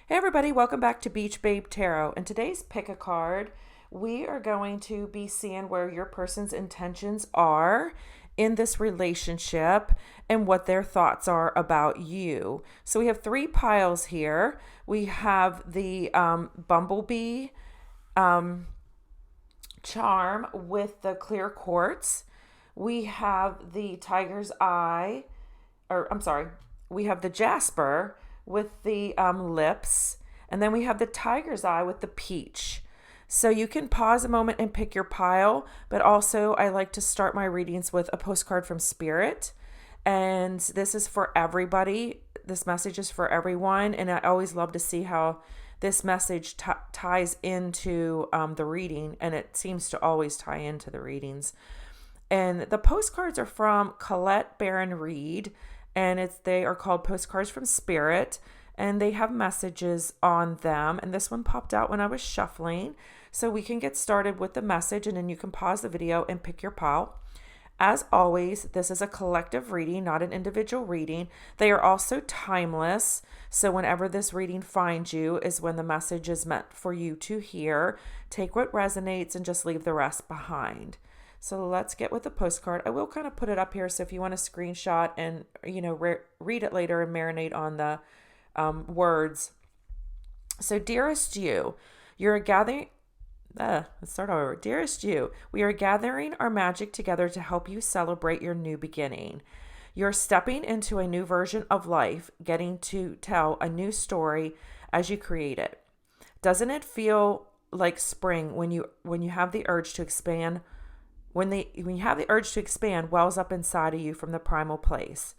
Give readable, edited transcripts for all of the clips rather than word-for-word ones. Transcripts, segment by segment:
Hey everybody, welcome back to Beach Babe Tarot. In today's pick a card, we are going to be seeing where your person's intentions are in this relationship and what their thoughts are about you. So we have three piles here. We have the bumblebee charm with the clear quartz. We have the tiger's eye, or I'm sorry, we have the jasper with the lips, and then we have the tiger's eye with the peach. So you can pause a moment and pick your pile, but also I like to start my readings with a postcard from Spirit. And this is for everybody. This message is for everyone. And I always love to see how this message ties into the reading, and it seems to always tie into the readings. And the postcards are from Colette Baron Reed, and they are called Postcards from Spirit, and they have messages on them. And this one popped out when I was shuffling, so we can get started with the message, and then you can pause the video and pick your pile. As always, this is a collective reading, not an individual reading. They are also timeless, so whenever this reading finds you is when the message is meant for you to hear. Take what resonates and just leave the rest behind. So let's get with the postcard. I will kind of put it up here, so if you want to screenshot and read it later and marinate on the words. So, dearest you, you're gathering. Let's start over. Dearest you, we are gathering our magic together to help you celebrate your new beginning. You're stepping into a new version of life, getting to tell a new story as you create it. Doesn't it feel like spring when you have the urge to expand? When you have the urge to expand wells up inside of you from the primal place.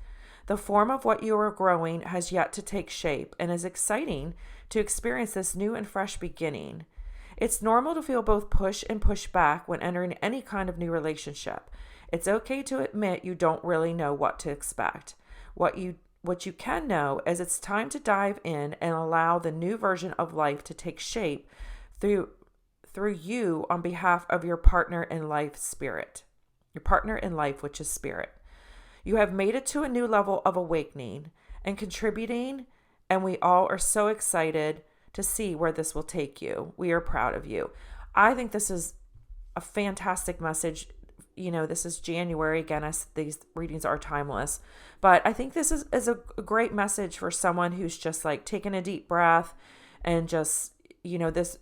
The form of what you are growing has yet to take shape, and is exciting to experience this new and fresh beginning. It's normal to feel both push and push back when entering any kind of new relationship. It's okay to admit you don't really know what to expect. What you can know is it's time to dive in and allow the new version of life to take shape through you on behalf of your partner in life, Spirit. Your partner in life, which is Spirit. You have made it to a new level of awakening and contributing, and we all are so excited to see where this will take you. We are proud of you. I think this is a fantastic message. This is January. Again, these readings are timeless. But I think this is a great message for someone who's just like taking a deep breath and just,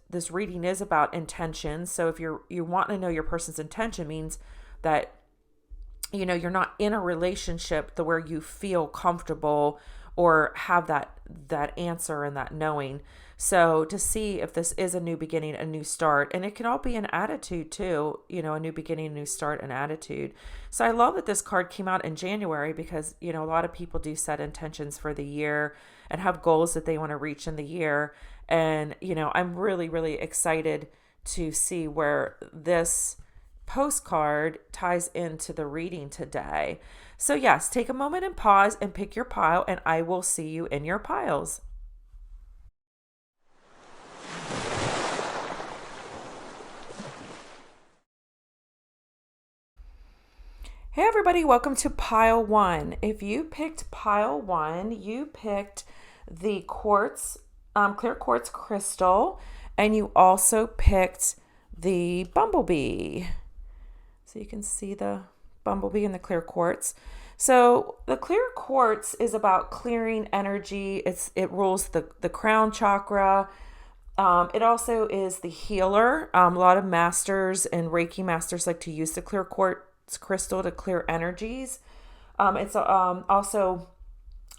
this reading is about intention. So if you want to know your person's intention, means that, you're not in a relationship where you feel comfortable or have that answer and that knowing. So to see if this is a new beginning, a new start, and it can all be an attitude too, a new beginning, a new start, an attitude. So I love that this card came out in January because, a lot of people do set intentions for the year and have goals that they want to reach in the year. And, I'm really, really excited to see where this postcard ties into the reading today. So yes, take a moment and pause and pick your pile, and I will see you in your piles. Hey everybody, welcome to pile one. If you picked pile one, you picked the quartz, clear quartz crystal, and you also picked the bumblebee. So you can see the bumblebee and the clear quartz. So the clear quartz is about clearing energy. It rules the crown chakra. It also is the healer. A lot of masters and Reiki masters like to use the clear quartz crystal to clear energies. It's also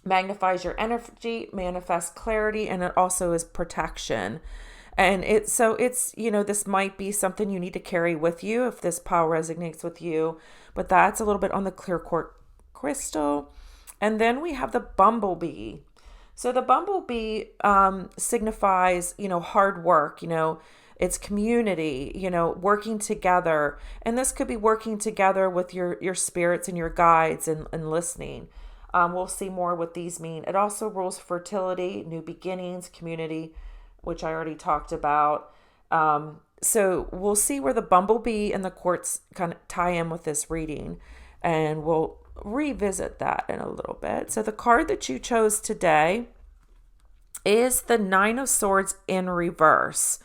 magnifies your energy, manifests clarity, and it also is protection. And it's this might be something you need to carry with you if this pile resonates with you. But that's a little bit on the clear quartz crystal. And then we have the bumblebee. So the bumblebee signifies, hard work, it's community, working together. And this could be working together with your spirits and your guides and listening. We'll see more what these mean. It also rules fertility, new beginnings, community, which I already talked about. So we'll see where the bumblebee and the quartz kind of tie in with this reading. And we'll revisit that in a little bit. So the card that you chose today is the Nine of Swords in reverse.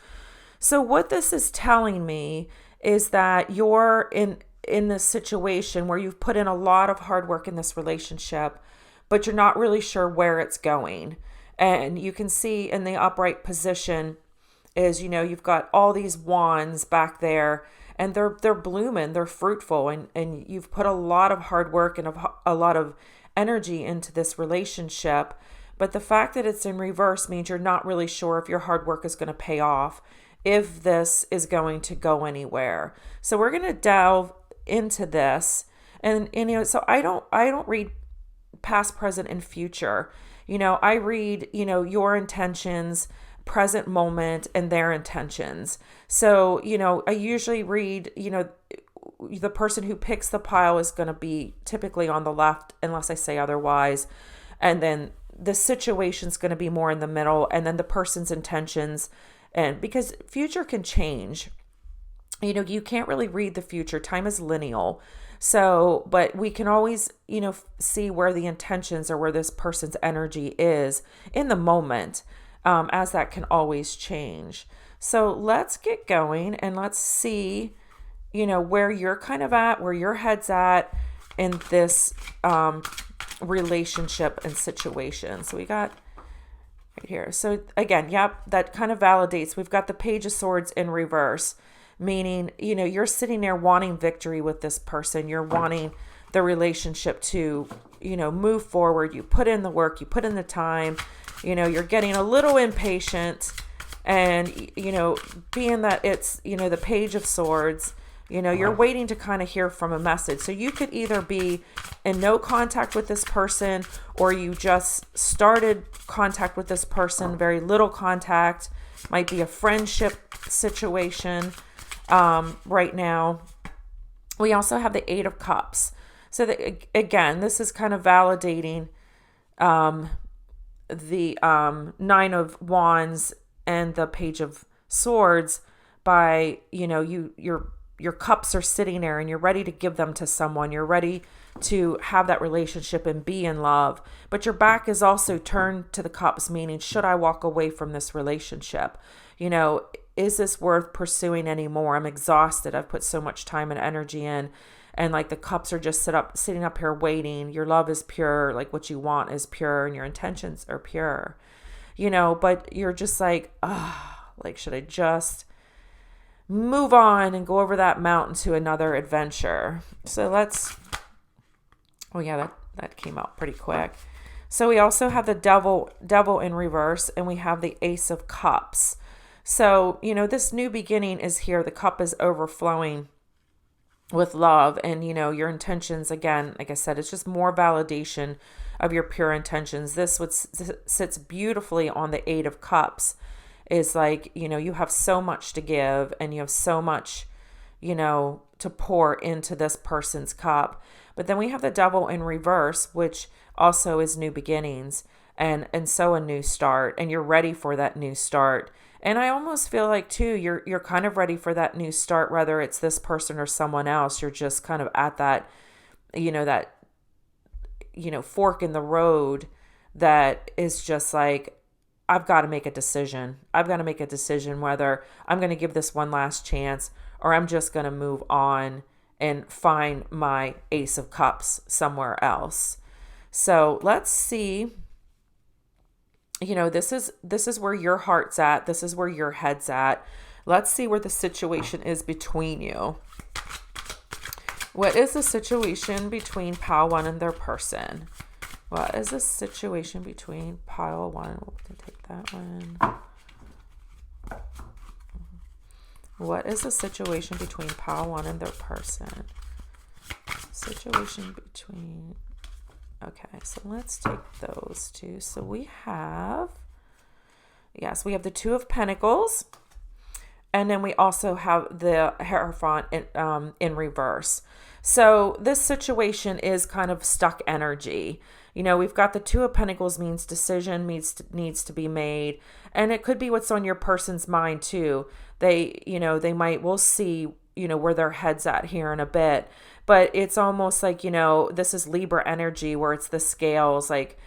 So what this is telling me is that you're in this situation where you've put in a lot of hard work in this relationship, but you're not really sure where it's going. And you can see in the upright position is, you've got all these wands back there, and they're blooming, they're fruitful, and you've put a lot of hard work and a lot of energy into this relationship. But the fact that it's in reverse means you're not really sure if your hard work is going to pay off, if this is going to go anywhere. So we're going to delve into this. And so I don't read past, present, and future. I read, your intentions, present moment, and their intentions. So, I usually read, the person who picks the pile is going to be typically on the left, unless I say otherwise. And then the situation's going to be more in the middle, and then the person's intentions. And because future can change, you can't really read the future. Time is lineal. So, but we can always, see where the intentions or where this person's energy is in the moment, as that can always change. So let's get going and let's see, where you're kind of at, where your head's at in this relationship and situation. So we got right here. So again, yep, that kind of validates. We've got the Page of Swords in reverse, meaning, you're sitting there wanting victory with this person. You're wanting the relationship to, move forward. You put in the work, you put in the time, you're getting a little impatient, and, being that it's, the Page of Swords, you're waiting to kind of hear from a message. So you could either be in no contact with this person, or you just started contact with this person, very little contact, might be a friendship situation right now. We also have the Eight of Cups. So again, this is kind of validating the Nine of Wands and the Page of Swords by, your cups are sitting there and you're ready to give them to someone. You're ready to have that relationship and be in love. But your back is also turned to the cups, meaning, should I walk away from this relationship? Is this worth pursuing anymore? I'm exhausted. I've put so much time and energy in. And like the cups are just sitting up here waiting. Your love is pure. Like what you want is pure and your intentions are pure. But you're just like, should I just move on and go over that mountain to another adventure? So that came out pretty quick. So we also have the devil in reverse, and we have the Ace of Cups. So, this new beginning is here. The cup is overflowing with love, and, your intentions, again, like I said, it's just more validation of your pure intentions. This sits beautifully on the Eight of Cups. Is like, you have so much to give, and you have so much, to pour into this person's cup. But then we have the Devil in reverse, which also is new beginnings and so a new start, and you're ready for that new start. And I almost feel like too, you're kind of ready for that new start, whether it's this person or someone else. You're just kind of at that, fork in the road that is just like, I've got to make a decision. I've got to make a decision whether I'm going to give this one last chance, or I'm just going to move on and find my Ace of Cups somewhere else. So let's see. This is where your heart's at. This is where your head's at. Let's see where the situation is between you. What is the situation between pile one and their person? What is the situation between pile one? We'll take that one. What is the situation between pile one and their person? Situation between... Okay, so let's take those two. So we have... Yes, we have the Two of Pentacles. And then we also have the Hierophant in reverse. So this situation is kind of stuck energy. We've got the Two of Pentacles, means decision needs to be made. And it could be what's on your person's mind too. We'll see, where their head's at here in a bit. But it's almost like, this is Libra energy where it's the scales, like,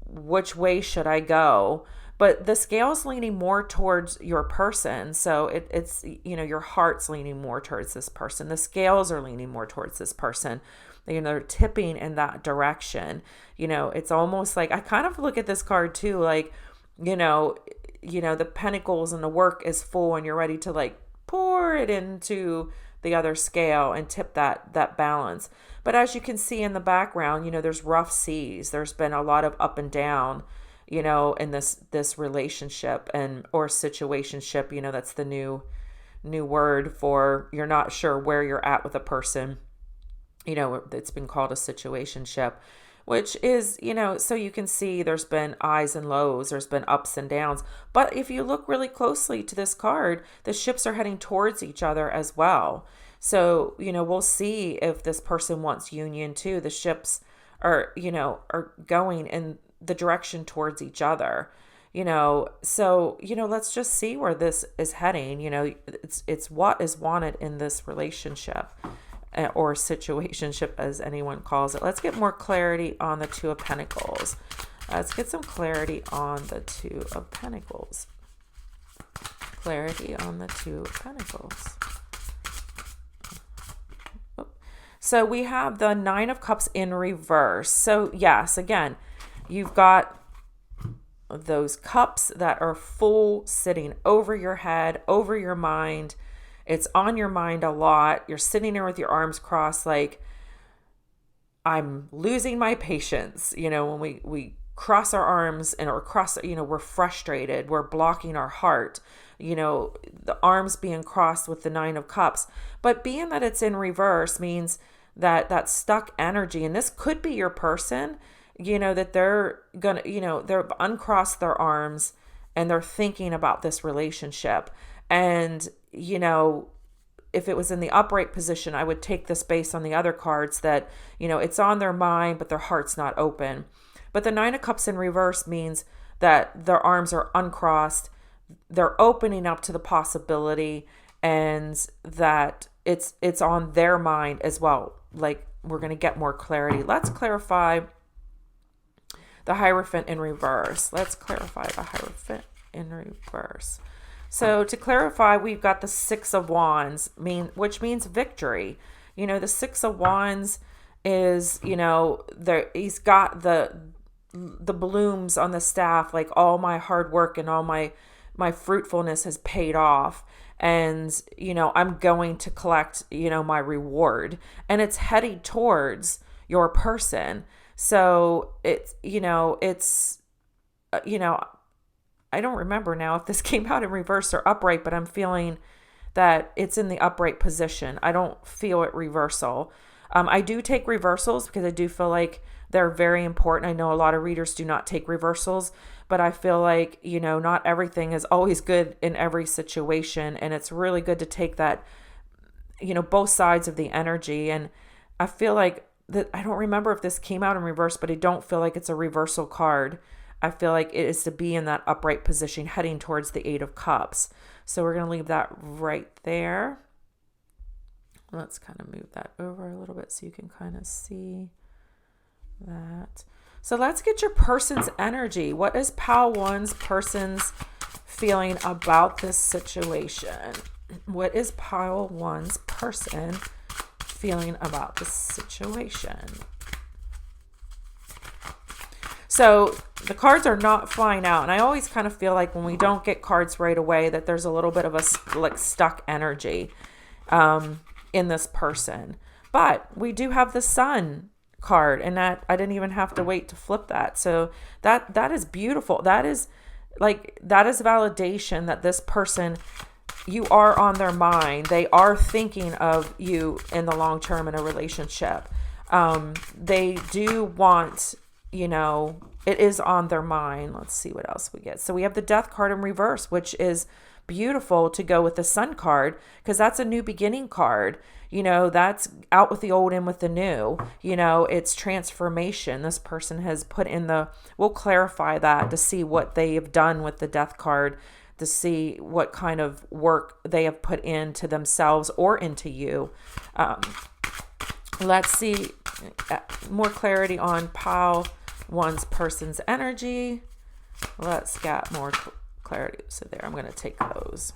which way should I go? But the scale's leaning more towards your person. So it's, your heart's leaning more towards this person. The scales are leaning more towards this person. They're tipping in that direction. It's almost like, I kind of look at this card too, like, the pentacles and the work is full and you're ready to like pour it into the other scale and tip that balance. But as you can see in the background, there's rough seas. There's been a lot of up and down, in this relationship or situationship. That's the new word for, you're not sure where you're at with a person. It's been called a situationship, which is, so you can see there's been highs and lows, there's been ups and downs. But if you look really closely to this card, the ships are heading towards each other as well. So, we'll see if this person wants union too. The ships are going in the direction towards each other, so, let's just see where this is heading. It's what is wanted in this relationship or situationship, as anyone calls it. Let's get more clarity on the Two of Pentacles. Let's get some clarity on the Two of Pentacles. Clarity on the Two of Pentacles. So we have the Nine of Cups in reverse. So yes, again, you've got those cups that are full, sitting over your head, over your mind. It's on your mind a lot. You're sitting there with your arms crossed like, I'm losing my patience. When we cross our arms or cross, we're frustrated. We're blocking our heart. The arms being crossed with the Nine of Cups. But being that it's in reverse means that stuck energy, and this could be your person, that they're gonna, they've uncrossed their arms and they're thinking about this relationship. And, if it was in the upright position, I would take this based on the other cards that, it's on their mind, but their heart's not open. But the Nine of Cups in reverse means that their arms are uncrossed, they're opening up to the possibility, and that it's on their mind as well. Like, we're going to get more clarity. Let's clarify the Hierophant in reverse. Let's clarify the Hierophant in reverse. So to clarify, we've got the Six of Wands, which means victory. The Six of Wands is, he's got the blooms on the staff, like all my hard work and all my fruitfulness has paid off. And, I'm going to collect, my reward, and it's heading towards your person. So it's, I don't remember now if this came out in reverse or upright, but I'm feeling that it's in the upright position. I don't feel it reversal. I do take reversals because I do feel like they're very important. I know a lot of readers do not take reversals, but I feel like, not everything is always good in every situation. And it's really good to take that, both sides of the energy. And I feel like that, I don't remember if this came out in reverse, but I don't feel like it's a reversal card. I feel like it is to be in that upright position heading towards the Eight of Cups. So we're going to leave that right there. Let's kind of move that over a little bit so you can kind of see that. So let's get your person's energy. What is Pile One's person's feeling about this situation? What is Pile One's person feeling about this situation? So the cards are not flying out. And I always kind of feel like when we don't get cards right away that there's a little bit of a stuck energy in this person. But we do have the Sun card, and that I didn't even have to wait to flip that. So that is beautiful. That is validation that this person, you are on their mind. They are thinking of you in the long term in a relationship. They do want, it is on their mind. Let's see what else we get. So we have the Death card in reverse, which is beautiful to go with the Sun card, because that's a new beginning card. That's out with the old, in with the new. It's transformation. This person has put in we'll clarify that to see what they have done with the Death card, to see what kind of work they have put into themselves or into you. Let's see more clarity on Pile one's person's energy. Let's get more clarity. So there, I'm going to take those.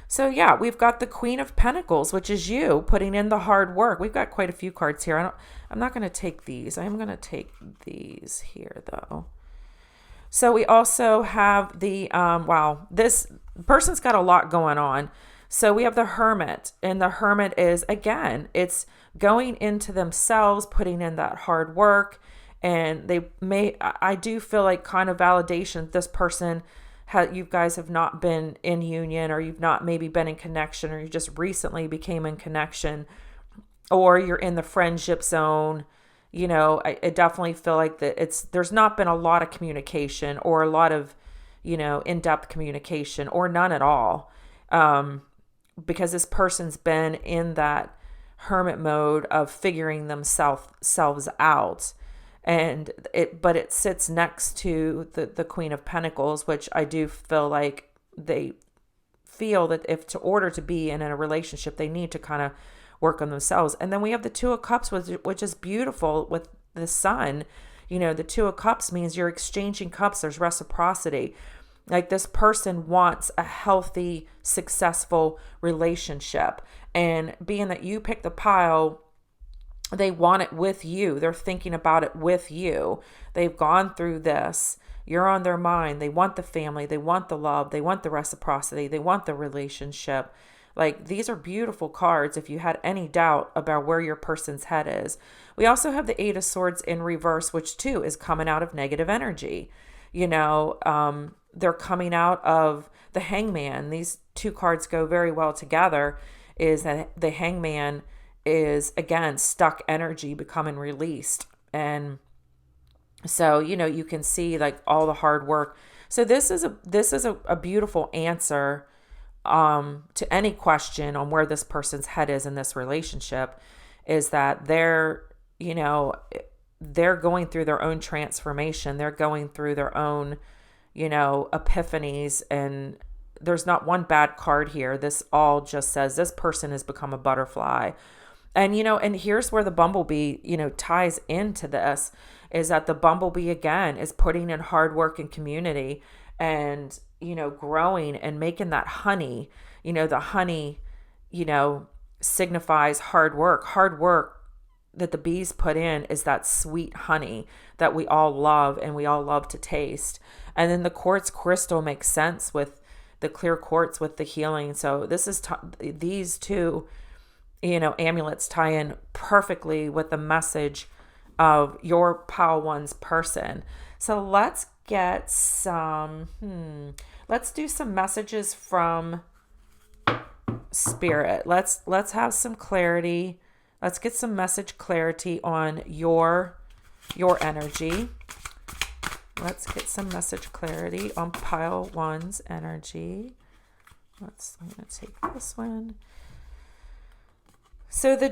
So yeah, we've got the Queen of Pentacles, which is you putting in the hard work. We've got quite a few cards here. I'm not going to take these. I am going to take these here though. So we also have the, wow, this person's got a lot going on. So we have the Hermit, and the Hermit is, again, it's going into themselves, putting in that hard work. And I do feel like kind of validation. This person, you guys have not been in union, or you've not maybe been in connection, or you just recently became in connection, or you're in the friendship zone. You know, I definitely feel like that there's not been a lot of communication, or a lot of, you know, in-depth communication, or none at all. Because this person's been in that hermit mode of figuring themselves out. But it sits next to the Queen of Pentacles, which I do feel like they feel that in order to be in a relationship, they need to kind of work on themselves. And then we have the Two of Cups, which is beautiful with the Sun. You know, the Two of Cups means you're exchanging cups. There's reciprocity. Like, this person wants a healthy, successful relationship. And being that you pick the pile, they want it with you. They're thinking about it with you. They've gone through this. You're on their mind. They want the family. They want the love. They want the reciprocity. They want the relationship. Like, these are beautiful cards if you had any doubt about where your person's head is. We also have the Eight of Swords in reverse, which too is coming out of negative energy. You know, they're coming out of the Hangman. These two cards go very well together. Is that the Hangman is, again, stuck energy becoming released. And so, you know, you can see like all the hard work. So this is a beautiful answer to any question on where this person's head is in this relationship, is that they're going through their own transformation. They're going through their own, epiphanies, and there's not one bad card here. This all just says this person has become a butterfly. And, and here's where the bumblebee, ties into this, is that the bumblebee, again, is putting in hard work and community and, growing and making that honey. The honey, signifies hard work. Hard work that the bees put in is that sweet honey that we all love and we all love to taste. And then the quartz crystal makes sense with the clear quartz with the healing. So this is these two, amulets tie in perfectly with the message of your Pile One's person. So let's get let's do some messages from Spirit. Let's have some clarity. Let's get some message clarity on your energy. Let's get some message clarity on Pile One's energy. I'm going to take this one. So the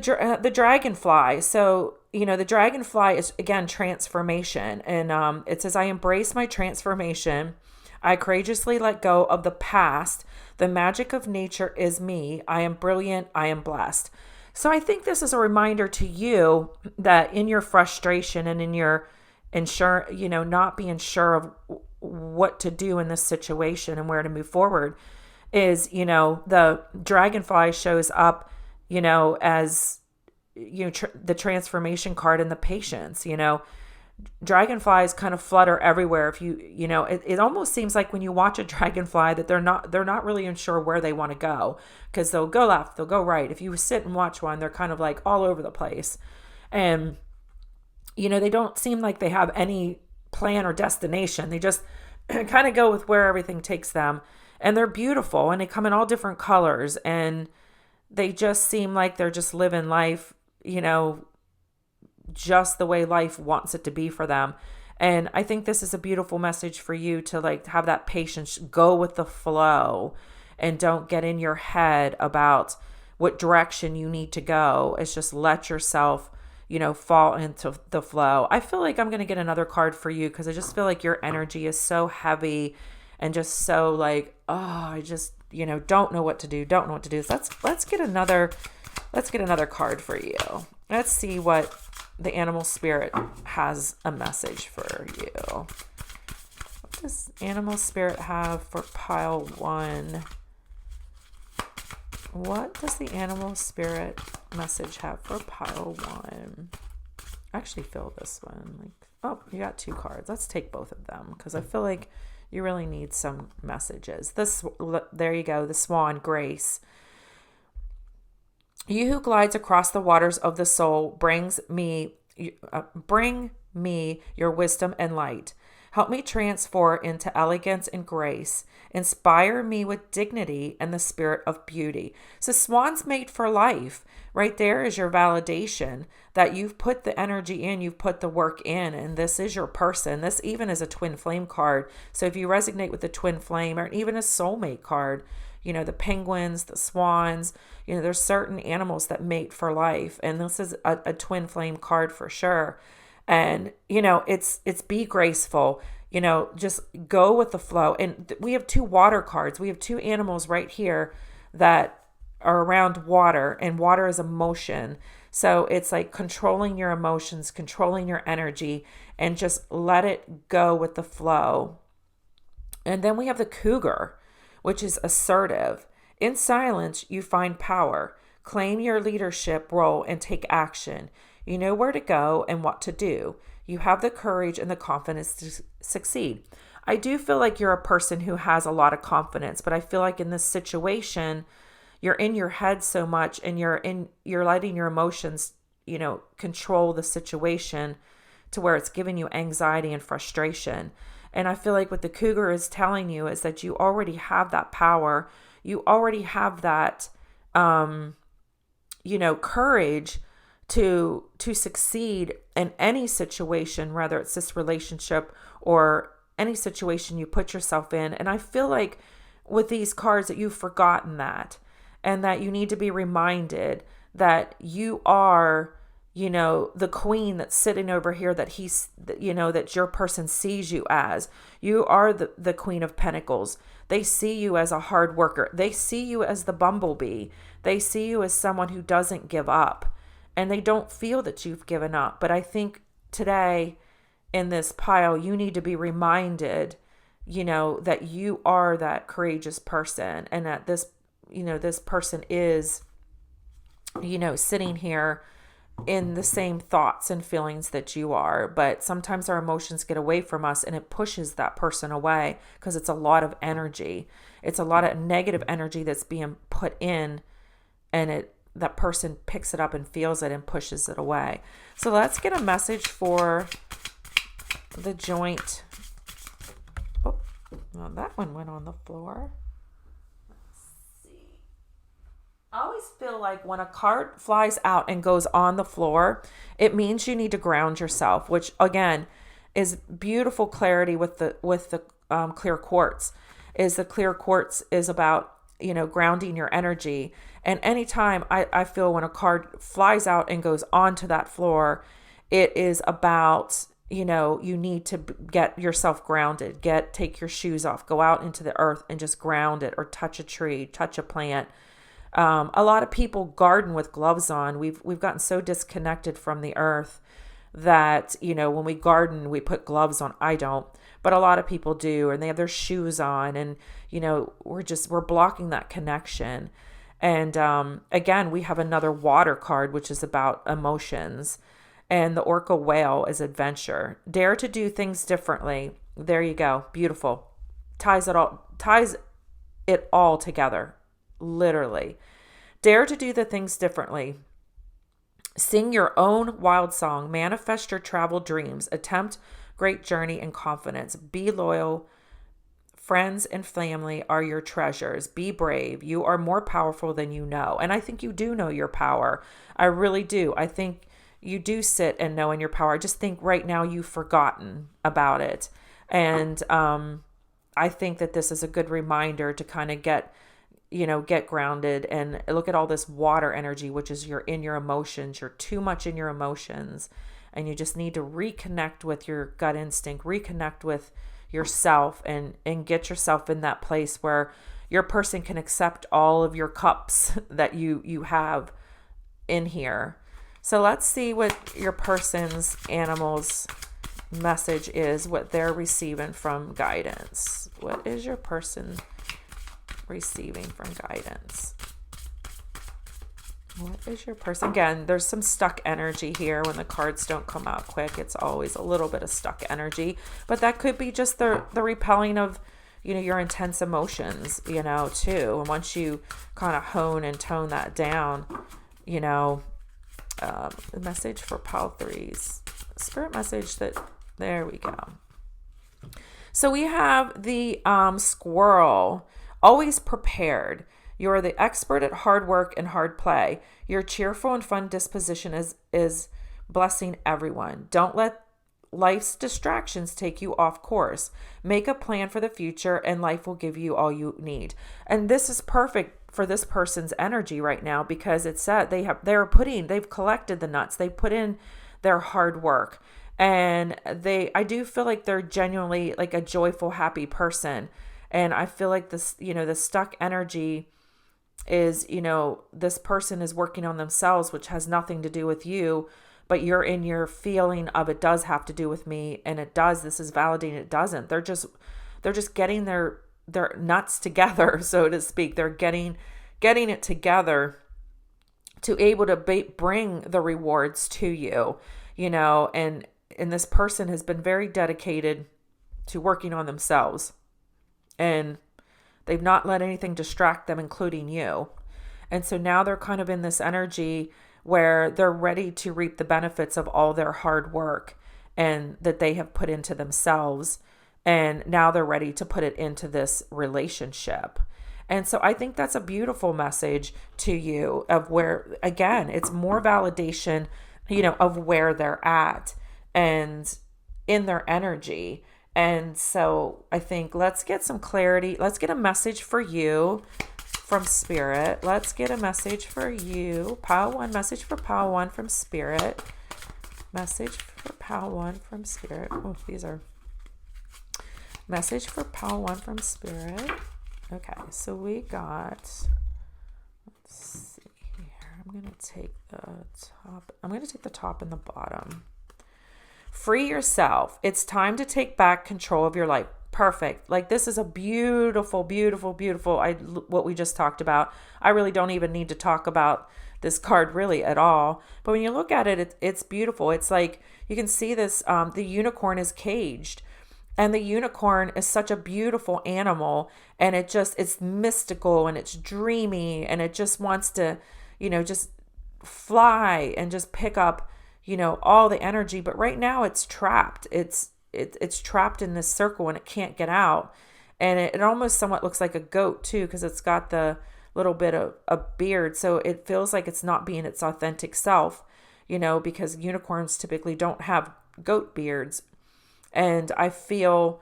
dragonfly. So, the dragonfly is, again, transformation. And it says, I embrace my transformation. I courageously let go of the past. The magic of nature is me. I am brilliant. I am blessed. So I think this is a reminder to you that in your frustration and in your not being sure of what to do in this situation and where to move forward, is, the dragonfly shows up, as, the transformation card and the patience. Dragonflies kind of flutter everywhere. If it almost seems like when you watch a dragonfly that they're not really unsure where they want to go, because they'll go left, they'll go right. If you sit and watch one, they're kind of like all over the place. And, they don't seem like they have any plan or destination. They just kind of go with where everything takes them. And they're beautiful, and they come in all different colors, and they just seem like they're just living life, just the way life wants it to be for them. And I think this is a beautiful message for you to have that patience, go with the flow, and don't get in your head about what direction you need to go. It's just let yourself, fall into the flow. I feel like I'm going to get another card for you because I just feel like your energy is so heavy and just so I just, don't know what to do. So let's get another card for you. Let's see what the animal spirit has a message for you. What does animal spirit have for pile 1? What does the animal spirit message have for pile 1? I actually feel this one. Like, oh, you got 2 cards. Let's take both of them because I feel like you really need some messages. There you go. The Swan, Grace. You who glides across the waters of the soul, bring me your wisdom and light. Help me transform into elegance and grace. Inspire me with dignity and the spirit of beauty. So Swan's made for life. Right there is your validation that you've put the energy in, you've put the work in, and this is your person. This even is a twin flame card. So if you resonate with the twin flame or even a soulmate card, the penguins, the swans, there's certain animals that mate for life. And this is a twin flame card for sure. And, it's be graceful, just go with the flow. And we have 2 water cards. We have 2 animals right here that are around water, and water is emotion. So it's like controlling your emotions, controlling your energy, and just let it go with the flow. And then we have the cougar, which is assertive. In silence, you find power. Claim your leadership role and take action. You know where to go and what to do. You have the courage and the confidence to succeed. I do feel like you're a person who has a lot of confidence, but I feel like in this situation, you're in your head so much and you're letting your emotions, control the situation to where it's giving you anxiety and frustration. And I feel like what the cougar is telling you is that you already have that power. You already have that, courage to succeed in any situation, whether it's this relationship or any situation you put yourself in. And I feel like with these cards that you've forgotten that, and that you need to be reminded that you are, the queen that's sitting over here, that that your person sees you as. You are the Queen of Pentacles. They see you as a hard worker. They see you as the bumblebee. They see you as someone who doesn't give up, and they don't feel that you've given up. But I think today in this pile, you need to be reminded, that you are that courageous person, and that this person is, sitting here in the same thoughts and feelings that you are. But sometimes our emotions get away from us and it pushes that person away because it's a lot of energy. It's a lot of negative energy that's being put in, and that person picks it up and feels it and pushes it away. So let's get a message for the joint. Oh, well, that one went on the floor. I always feel like when a card flies out and goes on the floor, it means you need to ground yourself, which again is beautiful clarity with the clear quartz. The clear quartz is about, grounding your energy. And anytime I feel when a card flies out and goes onto that floor, it is about, you need to get yourself grounded, take your shoes off, go out into the earth and just ground it, or touch a tree, touch a plant. A lot of people garden with gloves on. We've gotten so disconnected from the earth that, when we garden, we put gloves on. I don't, but a lot of people do, and they have their shoes on, and, we're blocking that connection. And, again, we have another water card, which is about emotions, and the orca whale is adventure. Dare to do things differently. There you go. Beautiful. Ties it all together. Literally. Dare to do the things differently. Sing your own wild song. Manifest your travel dreams. Attempt great journey and confidence. Be loyal. Friends and family are your treasures. Be brave. You are more powerful than you know. And I think you do know your power. I really do. I think you do sit and know in your power. I just think right now you've forgotten about it. And I think that this is a good reminder to kind of get grounded and look at all this water energy, which is you're in your emotions. You're too much in your emotions, and you just need to reconnect with your gut instinct, reconnect with yourself, and get yourself in that place where your person can accept all of your cups that you have in here. So let's see what your person's animal's message is, what they're receiving from guidance. What is your person receiving from guidance? What is your person? Again, there's some stuck energy here. When the cards don't come out quick, it's always a little bit of stuck energy. But that could be just the repelling of, your intense emotions, too. And once you kind of hone and tone that down, the message for pile threes. Spirit message there we go. So we have the squirrel, always prepared. You are the expert at hard work and hard play. Your cheerful and fun disposition is blessing everyone. Don't let life's distractions take you off course. Make a plan for the future and life will give you all you need. And this is perfect for this person's energy right now, because it's said they've collected the nuts. They put in their hard work, and I do feel like they're genuinely like a joyful, happy person. And I feel like this, the stuck energy is, this person is working on themselves, which has nothing to do with you, but you're in your feeling of it does have to do with me, and it does. This is validating it doesn't. They're just getting their nuts together, so to speak. They're getting it together to able to bring the rewards to you, and this person has been very dedicated to working on themselves, and they've not let anything distract them, including you. And so now they're kind of in this energy where they're ready to reap the benefits of all their hard work and that they have put into themselves. And now they're ready to put it into this relationship. And so I think that's a beautiful message to you of where, again, it's more validation, of where they're at and in their energy. And so I think let's get some clarity. Let's get a message for you from Spirit. Let's get a message for you. Pile 1, message for Pile 1 from Spirit. Message for Pile 1 from Spirit. Oh, these are message for Pile 1 from Spirit. Okay, so we got, let's see here. I'm going to take the top and the bottom. Free yourself. It's time to take back control of your life. Perfect. Like, this is a beautiful, beautiful, beautiful, what we just talked about. I really don't even need to talk about this card really at all. But when you look at it, it's beautiful. It's like, you can see this, the unicorn is caged. And the unicorn is such a beautiful animal, and it's mystical and it's dreamy, and it just wants to, just fly and just pick up, all the energy. But right now it's trapped. It's trapped in this circle and it can't get out. And it almost somewhat looks like a goat too, because it's got the little bit of a beard. So it feels like it's not being its authentic self, because unicorns typically don't have goat beards. And I feel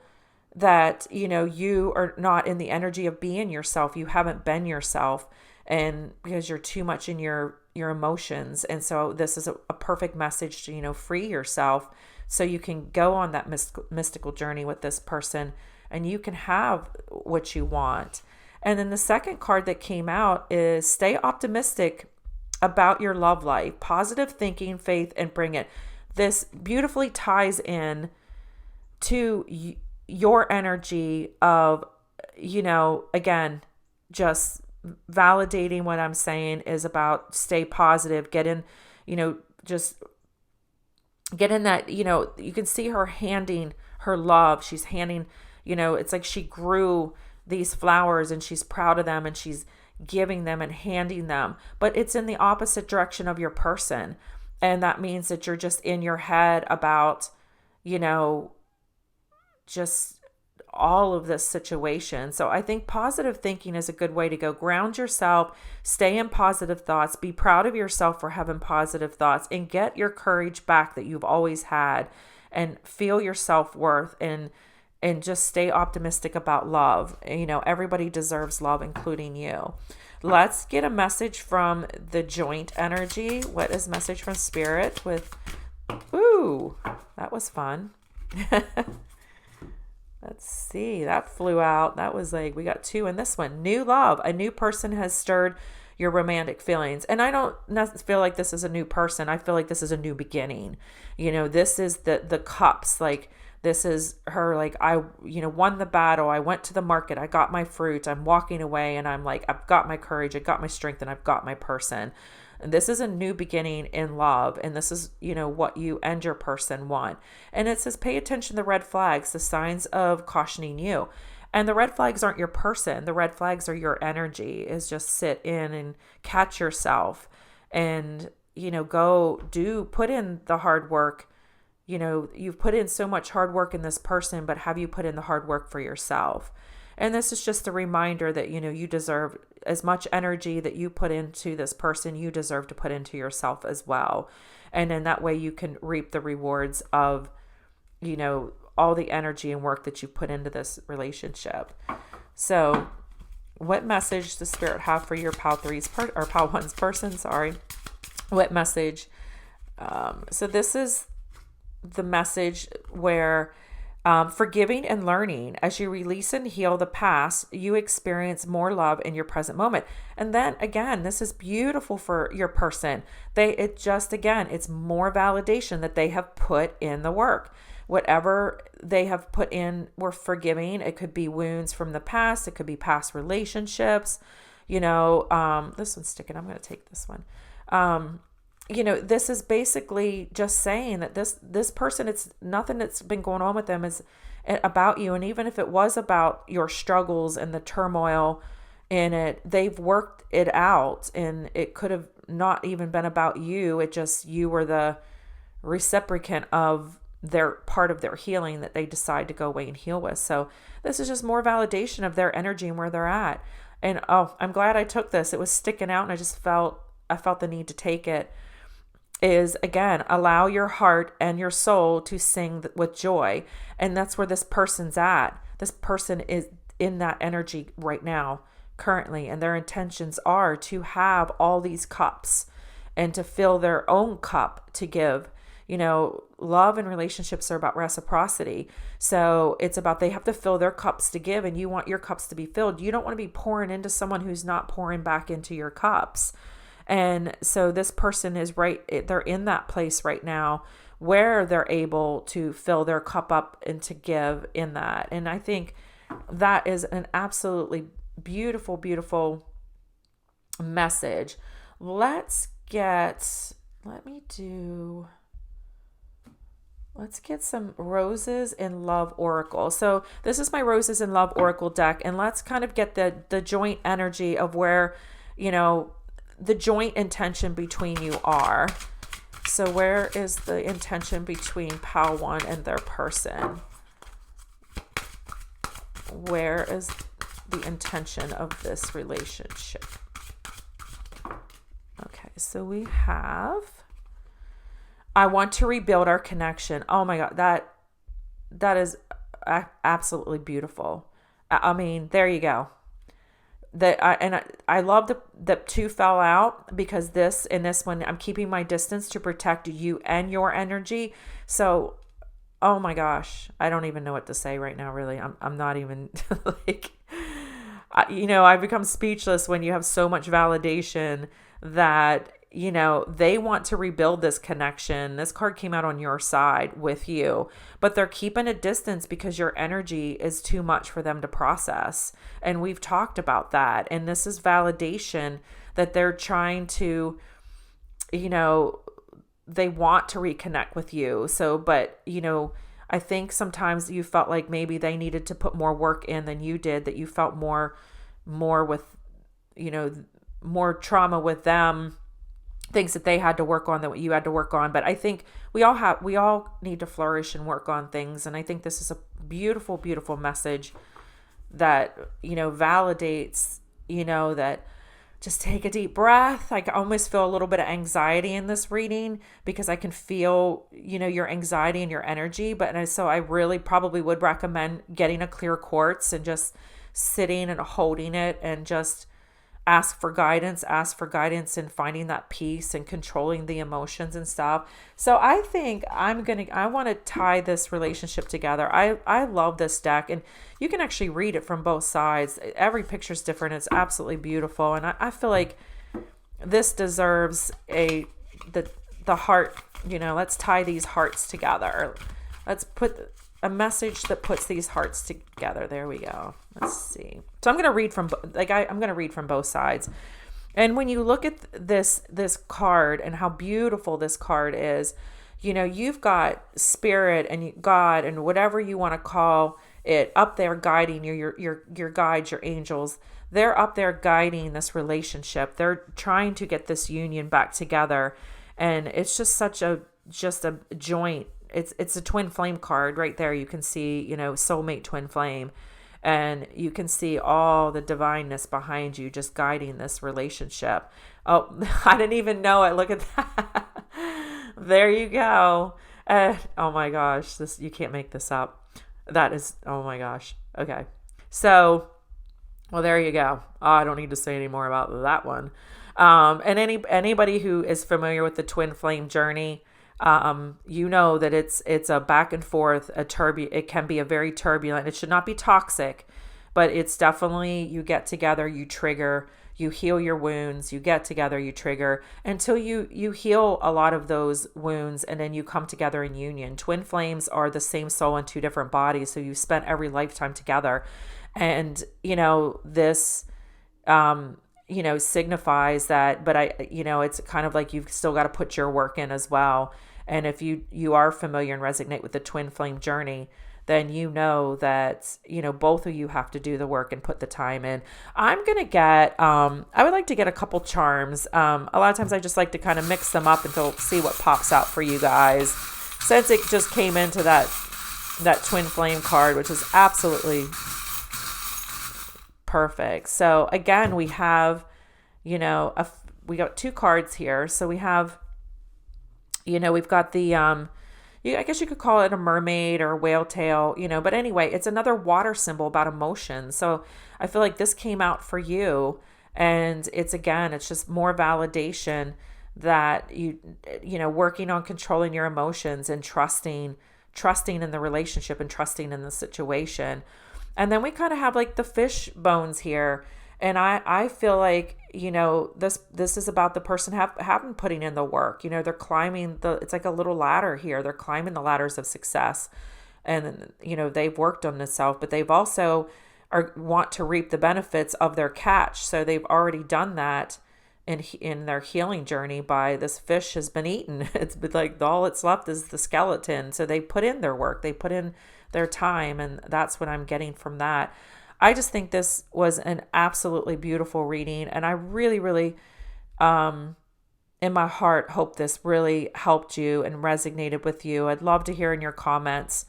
that, you are not in the energy of being yourself. You haven't been yourself, and because you're too much in your emotions. And so this is a perfect message to, free yourself so you can go on that mystical journey with this person and you can have what you want. And then the second card that came out is stay optimistic about your love life, positive thinking, faith, and bring it. This beautifully ties in to your energy of, again, just validating what I'm saying is about stay positive, get in, just get in that, you can see her handing her love. She's handing, it's like she grew these flowers and she's proud of them and she's giving them and handing them, but it's in the opposite direction of your person. And that means that you're just in your head about, just all of this situation. So I think positive thinking is a good way to go. Ground yourself, stay in positive thoughts, be proud of yourself for having positive thoughts, and get your courage back that you've always had, and feel your self-worth, and just stay optimistic about love. Everybody deserves love, including you. Let's get a message from the joint energy. What is message from Spirit with, ooh, that was fun. Let's see, that flew out. That was like, we got 2 in this one. New love. A new person has stirred your romantic feelings. And I don't feel like this is a new person. I feel like this is a new beginning. This is the cups. Like, this is her, like, I, won the battle. I went to the market. I got my fruit. I'm walking away and I'm like, I've got my courage. I got my strength, and I've got my person. And this is a new beginning in love. And this is, what you and your person want. And it says, pay attention to the red flags, the signs of cautioning you. And the red flags aren't your person. The red flags are your energy. Is just sit in and catch yourself and, put in the hard work. You've put in so much hard work in this person, but have you put in the hard work for yourself? And this is just a reminder that, you deserve as much energy that you put into this person, you deserve to put into yourself as well. And in that way you can reap the rewards of, all the energy and work that you put into this relationship. So what message does Spirit have for your Pal 3's or Pal 1's person? Sorry. What message? So this is the message where forgiving and learning. As you release and heal the past, you experience more love in your present moment. And then again, this is beautiful for your person. It's more validation that they have put in the work. Whatever they have put in, we're forgiving. It could be wounds from the past. It could be past relationships. This one's sticking. I'm going to take this one. This is basically just saying that this person, it's nothing that's been going on with them is about you. And even if it was about your struggles and the turmoil in it, they've worked it out, and it could have not even been about you. It just, you were the reciprocant of their part of their healing that they decide to go away and heal with. So this is just more validation of their energy and where they're at. And I'm glad I took this. It was sticking out, and I felt the need to take it. Is, again, allow your heart and your soul to sing with joy. And that's where this person's at. This person is in that energy right now, currently, and their intentions are to have all these cups and to fill their own cup to give. Love and relationships are about reciprocity. So it's about, they have to fill their cups to give, and you want your cups to be filled. You don't want to be pouring into someone who's not pouring back into your cups. And so this person is they're in that place right now where they're able to fill their cup up and to give in that. And I think that is an absolutely beautiful, beautiful message. Let's get some Roses in Love Oracle. So this is my Roses in Love Oracle deck. And let's kind of get the joint energy of where, the joint intention between you are. So where is the intention between Pal 1 and their person? Where is the intention of this relationship? Okay, so we have, I want to rebuild our connection. Oh my God, that is absolutely beautiful. I mean, there you go. I love that 2 fell out, because this one, I'm keeping my distance to protect you and your energy. So, oh my gosh, I don't even know what to say right now. Really, I'm not even like, I become speechless when you have so much validation that, they want to rebuild this connection. This card came out on your side with you, but they're keeping a distance because your energy is too much for them to process. And we've talked about that. And this is validation that they're trying to, they want to reconnect with you. So, but, I think sometimes you felt like maybe they needed to put more work in than you did, that you felt more with, more trauma with them, things that they had to work on that you had to work on. But I think we all need to flourish and work on things. And I think this is a beautiful, beautiful message that, validates, that just take a deep breath. I almost feel a little bit of anxiety in this reading, because I can feel, your anxiety and your energy. So I really probably would recommend getting a clear quartz and just sitting and holding it and just ask for guidance in finding that peace and controlling the emotions and stuff. So I think I want to tie this relationship together. I love this deck, and you can actually read it from both sides. Every picture's different. It's absolutely beautiful. And I feel like this deserves the heart, let's tie these hearts together. Let's put a message that puts these hearts together. There we go. Let's see. So I'm going to read from I'm going to read from both sides. And when you look at this card and how beautiful this card is, you've got spirit and God and whatever you want to call it up there guiding you, your guides, your angels. They're up there guiding this relationship. They're trying to get this union back together. And it's just a joint. It's a twin flame card right there. You can see, soulmate twin flame. And you can see all the divineness behind you just guiding this relationship. Oh, I didn't even know it. Look at that. There you go. Oh my gosh, you can't make this up. That is, oh my gosh. Okay. So, well, there you go. Oh, I don't need to say any more about that one. And anybody who is familiar with the twin flame journey, that it's a back and forth, it can be a very turbulent, it should not be toxic, but it's definitely, you get together, you trigger, you heal your wounds, you get together, you trigger until you heal a lot of those wounds. And then you come together in union. Twin flames are the same soul in two different bodies. So you've spent every lifetime together. And, this, signifies that, but it's kind of like you've still got to put your work in as well. And if you are familiar and resonate with the twin flame journey, then that, both of you have to do the work and put the time in. I'm going to get, I would like to get a couple charms. A lot of times I just like to kind of mix them up and see what pops out for you guys. Since it just came into that twin flame card, which is absolutely perfect. So again, we have, we got two cards here. So we have, we've got the, I guess you could call it a mermaid or a whale tail, but anyway, it's another water symbol about emotion. So I feel like this came out for you, and it's just more validation that working on controlling your emotions and trusting in the relationship and trusting in the situation. And then we kind of have like the fish bones here. And I feel like, this is about the person having putting in the work. They're climbing it's like a little ladder here. They're climbing the ladders of success. And, they've worked on themselves, but they've also want to reap the benefits of their catch. So they've already done that in their healing journey by this fish has been eaten. It's been like all that's left is the skeleton. So they put in their work, they put in their time. And that's what I'm getting from that. I just think this was an absolutely beautiful reading. And I really, really, in my heart, hope this really helped you and resonated with you. I'd love to hear in your comments.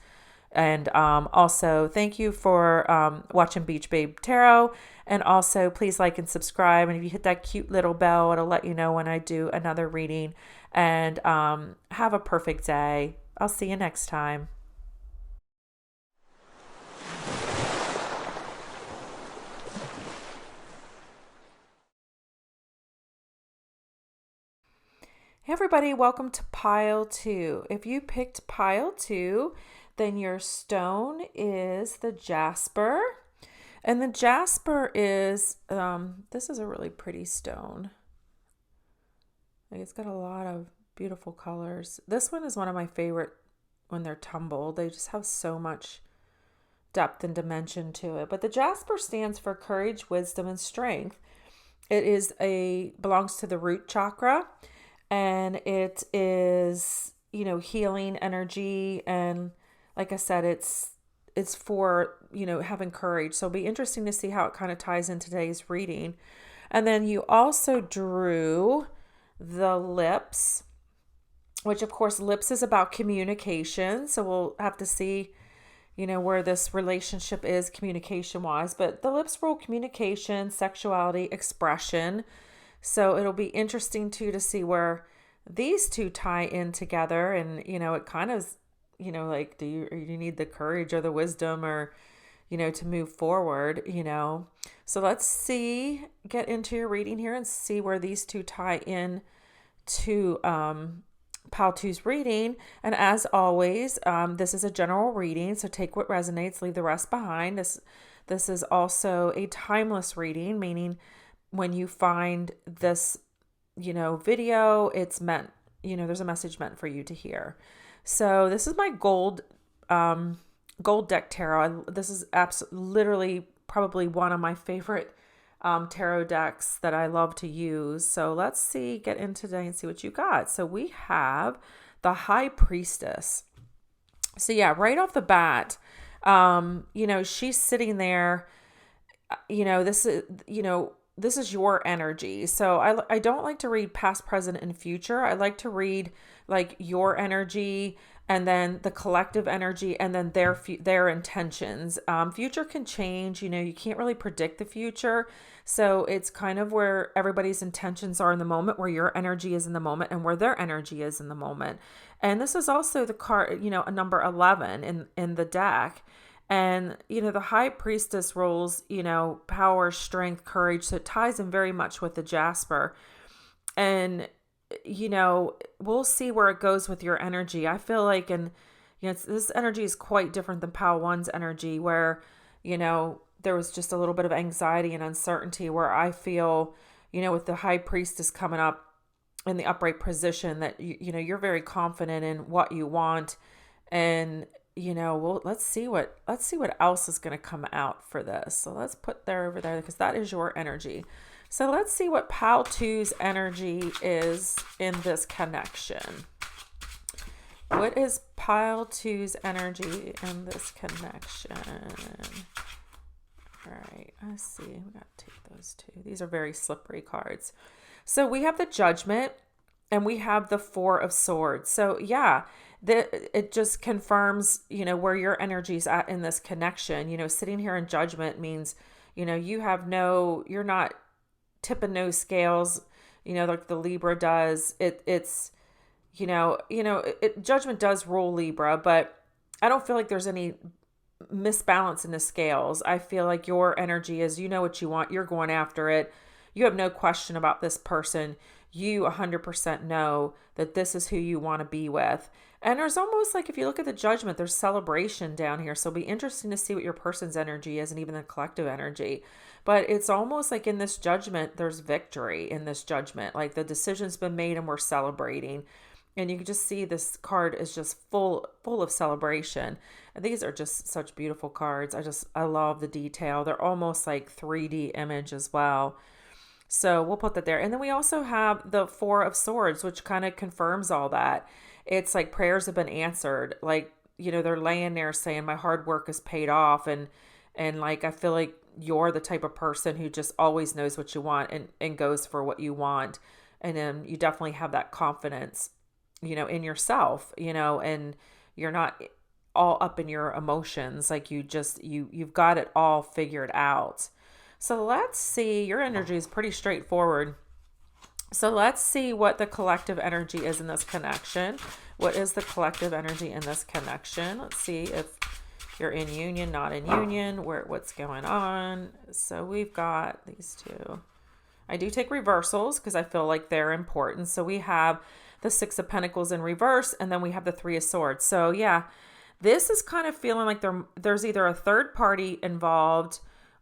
And also, thank you for watching Beach Babe Tarot. And also, please like and subscribe. And if you hit that cute little bell, it'll let you know when I do another reading. And have a perfect day. I'll see you next time. Hey everybody, welcome to Pile 2. If you picked Pile 2, then your stone is the jasper. And the jasper is, this is a really pretty stone. It's got a lot of beautiful colors. This one is one of my favorite when they're tumbled. They just have so much depth and dimension to it. But the jasper stands for courage, wisdom, and strength. It belongs to the root chakra. And it is, healing energy. And like I said, it's for, having courage. So it'll be interesting to see how it kind of ties in today's reading. And then you also drew the lips, which of course lips is about communication. So we'll have to see, where this relationship is communication wise. But the lips rule communication, sexuality, expression. So it'll be interesting too to see where these two tie in together. And, it kind of, like, do you need the courage or the wisdom or, to move forward, So let's get into your reading here and see where these two tie in to Pile 2's reading. And as always, this is a general reading. So take what resonates, leave the rest behind. This is also a timeless reading, meaning when you find this video. It's meant, there's a message meant for you to hear. So this is my gold deck tarot. This is literally probably one of my favorite tarot decks that I love to use. So let's get in today and see what you got. So we have the High Priestess. So yeah, right off the bat, she's sitting there, this is your energy. So I don't like to read past, present, and future. I like to read like your energy and then the collective energy and then their intentions. Future can change, you can't really predict the future. So it's kind of where everybody's intentions are in the moment, where your energy is in the moment and where their energy is in the moment. And this is also the card, a number 11 in the deck. And, the High Priestess rules, power, strength, courage. So it ties in very much with the Jasper. And, we'll see where it goes with your energy. I feel like, this energy is quite different than Pile 1's energy, where, there was just a little bit of anxiety and uncertainty, where I feel, with the High Priestess coming up in the upright position, that, you're very confident in what you want. And, let's see what else is going to come out for this. So let's put there over there because that is your energy. So let's see what Pile 2's energy is in this connection. What is Pile 2's energy in this connection? All right, let's see. We got to take those two. These are very slippery cards. So we have the Judgment and we have the Four of Swords. So yeah, it just confirms, where your energy is at in this connection. Sitting here in Judgment means, you're not tipping no scales, like the Libra does. Judgment does rule Libra, but I don't feel like there's any misbalance in the scales. I feel like your energy is, what you want, you're going after it. You have no question about this person. You 100% know that this is who you want to be with. And there's almost like, if you look at the Judgment, there's celebration down here. So it'll be interesting to see what your person's energy is and even the collective energy. But it's almost like in this Judgment, there's victory in this Judgment. Like the decision's been made and we're celebrating. And you can just see this card is just full of celebration. And these are just such beautiful cards. I love the detail. They're almost like 3D image as well. So we'll put that there. And then we also have the Four of Swords, which kind of confirms all that. It's like prayers have been answered. Like, they're laying there saying my hard work is paid off. And like, I feel like you're the type of person who just always knows what you want and goes for what you want. And then you definitely have that confidence, in yourself, and you're not all up in your emotions. Like you've got it all figured out. So let's see, your energy is pretty straightforward. So let's see what the collective energy is in this connection. What is the collective energy in this connection? Let's see if you're in union, not in union, what's going on. So we've got these two. I do take reversals because I feel like they're important. So we have the Six of Pentacles in reverse, and then we have the Three of Swords. So yeah, this is kind of feeling like there's either a third party involved,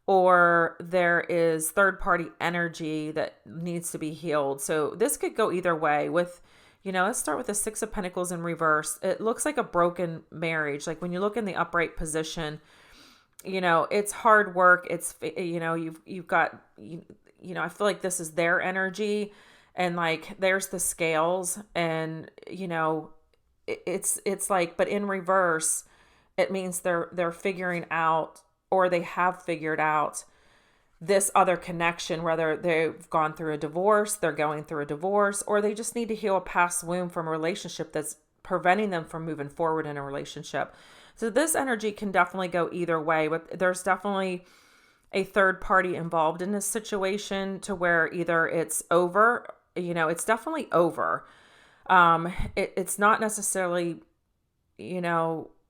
or there is third party energy that needs to be healed. So this could go either way. With, let's start with the Six of Pentacles in reverse. It looks like a broken marriage. Like when you look in the upright position, it's hard work. It's, you've got, I feel like this is their energy, and like there's the scales, and, it's like, but in reverse, it means they're figuring out, or they have figured out this other connection, whether they've gone through a divorce, they're going through a divorce, or they just need to heal a past wound from a relationship that's preventing them from moving forward in a relationship. So this energy can definitely go either way, but there's definitely a third party involved in this situation, to where either it's over, it's definitely over. It's not necessarily,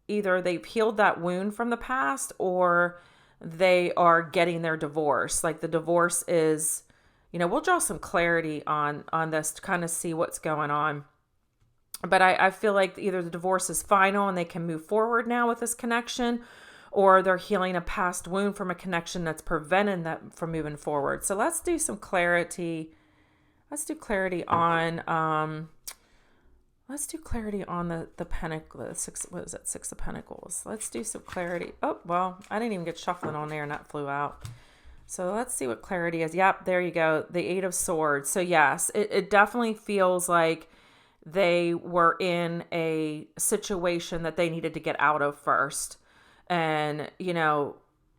either they've healed that wound from the past, or they are getting their divorce. Like the divorce is, we'll draw some clarity on this to kind of see what's going on. But I feel like either the divorce is final and they can move forward now with this connection, or they're healing a past wound from a connection that's preventing them from moving forward. So let's do some clarity let's do clarity on, let's do clarity on the pentacle, the six, what is it? Six of Pentacles. Let's do some clarity. Oh, well, I didn't even get shuffling on there and that flew out. So let's see what clarity is. Yep, there you go. The Eight of Swords. So yes, it definitely feels like they were in a situation that they needed to get out of first. And,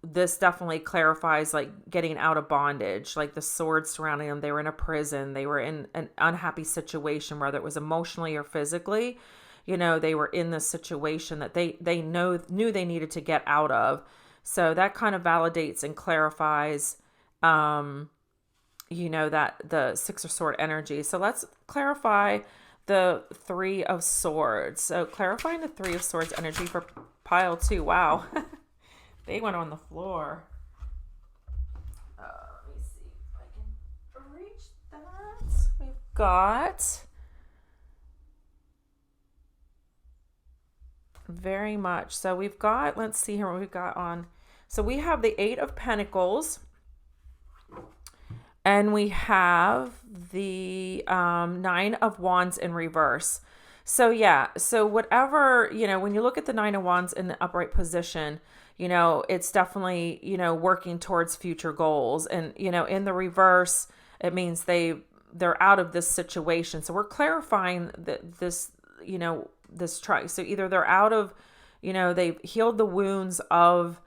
this definitely clarifies like getting out of bondage, like the swords surrounding them. They were in a prison. They were in an unhappy situation, whether it was emotionally or physically. They were in this situation that they knew they needed to get out of. So that kind of validates and clarifies, that the Six of Sword energy. So let's clarify the Three of Swords. So clarifying the Three of Swords energy for pile 2. Wow. They went on the floor. Let me see if I can reach that. We've got very much. So we've got, let's see here what we've got on. So we have the Eight of Pentacles. And we have the Nine of Wands in reverse. So yeah, so whatever, when you look at the Nine of Wands in the upright position, it's definitely, working towards future goals. And, in the reverse, it means they're out of this situation. So we're clarifying that this, this try. So either they're out of, they've healed the wounds of,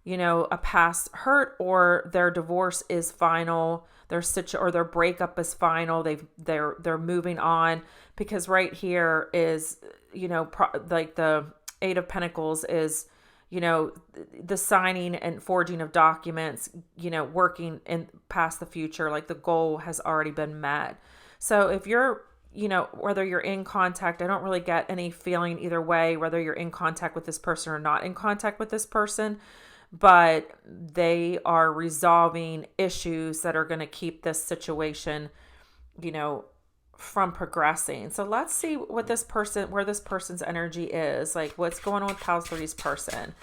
a past hurt, or their divorce is final, or their breakup is final. They're moving on, because right here is, like the Eight of Pentacles is, the signing and forging of documents, working in past the future, like the goal has already been met. So if you're, whether you're in contact, I don't really get any feeling either way, whether you're in contact with this person or not in contact with this person, but they are resolving issues that are going to keep this situation, from progressing. So let's see where this person's energy is. Like, what's going on with Pal 3's person?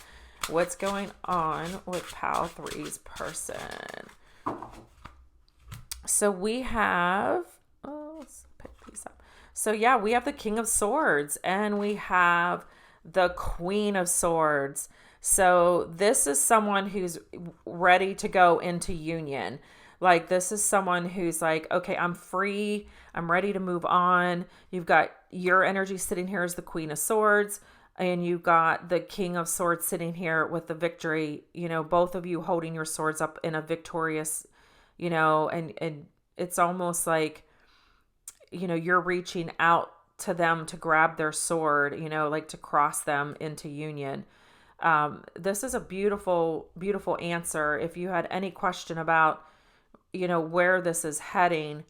What's going on with Pal 3's person? So we have, let's pick these up. So yeah, we have the King of Swords and we have the Queen of Swords. So this is someone who's ready to go into union. Like, this is someone who's like, okay, I'm free. I'm ready to move on. You've got your energy sitting here as the Queen of Swords, and you've got the King of Swords sitting here with the victory, both of you holding your swords up in a victorious, and it's almost like, you're reaching out to them to grab their sword, like to cross them into union. This is a beautiful, beautiful answer. If you had any question about, where this is heading,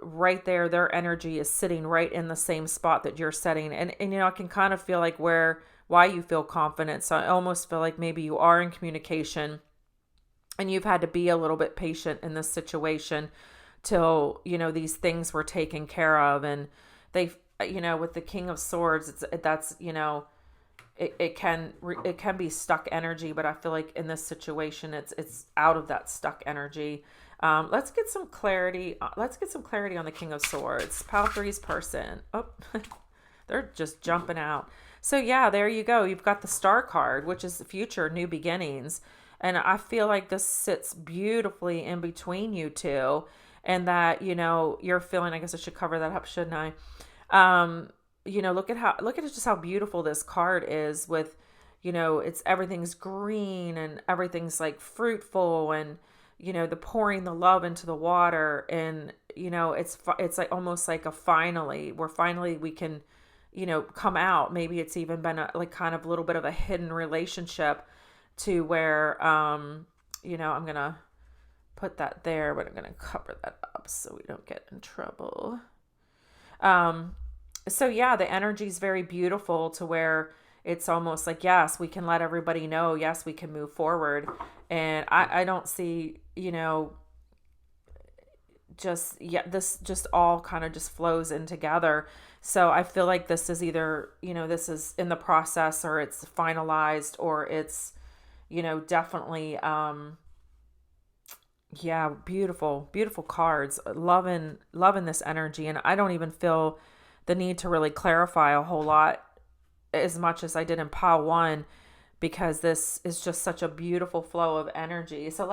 right there, their energy is sitting right in the same spot that you're setting. And I can kind of feel like why you feel confident. So I almost feel like maybe you are in communication and you've had to be a little bit patient in this situation till, these things were taken care of. And they, with the King of Swords, that's it can be stuck energy, but I feel like in this situation, it's out of that stuck energy. Let's get some clarity. Let's get some clarity on the King of Swords. Pal 3's person. Oh, they're just jumping out. So yeah, there you go. You've got the Star card, which is the future, new beginnings. And I feel like this sits beautifully in between you two, and that, you're feeling, I guess I should cover that up, shouldn't I? Look at just how beautiful this card is with, it's everything's green and everything's like fruitful, and, the pouring the love into the water, and, it's like almost like we can, come out. Maybe it's even been kind of a little bit of a hidden relationship to where, I'm going to put that there, but I'm going to cover that up so we don't get in trouble. So yeah, the energy is very beautiful to where it's almost like, yes, we can let everybody know. Yes, we can move forward. And I don't see, this just all kind of just flows in together. So I feel like this is either, this is in the process, or it's finalized, or it's, definitely, Yeah, beautiful, beautiful cards. Loving this energy, and I don't even feel the need to really clarify a whole lot as much as I did in pile one, because this is just such a beautiful flow of energy. So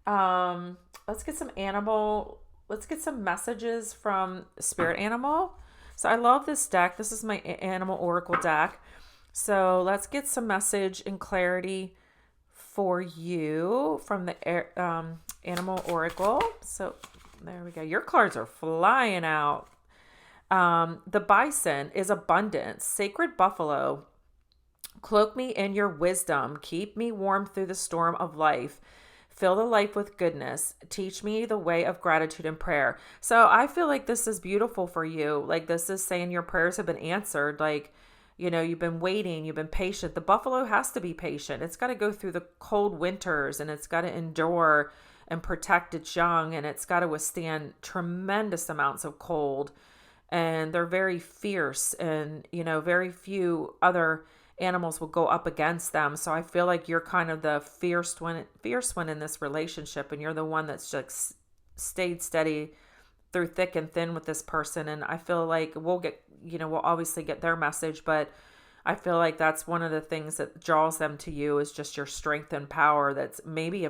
um let's get some animal let's get some messages from spirit animal. So I love this deck. This is my animal oracle deck. So let's get some message and clarity for you from the animal oracle. So there we go. Your cards are flying out. The bison is abundance, sacred buffalo. Cloak me in your wisdom. Keep me warm through the storm of life. Fill the life with goodness. Teach me the way of gratitude and prayer. So I feel like this is beautiful for you. Like, this is saying your prayers have been answered. Like, you've been waiting, you've been patient. The buffalo has to be patient. It's got to go through the cold winters, and it's got to endure and protect its young, and it's got to withstand tremendous amounts of cold. And they're very fierce, and very few other animals will go up against them. So I feel like you're kind of the fierce one in this relationship, and you're the one that's just stayed steady through thick and thin with this person. And I feel like we'll obviously get their message, but I feel like that's one of the things that draws them to you, is just your strength and power that's maybe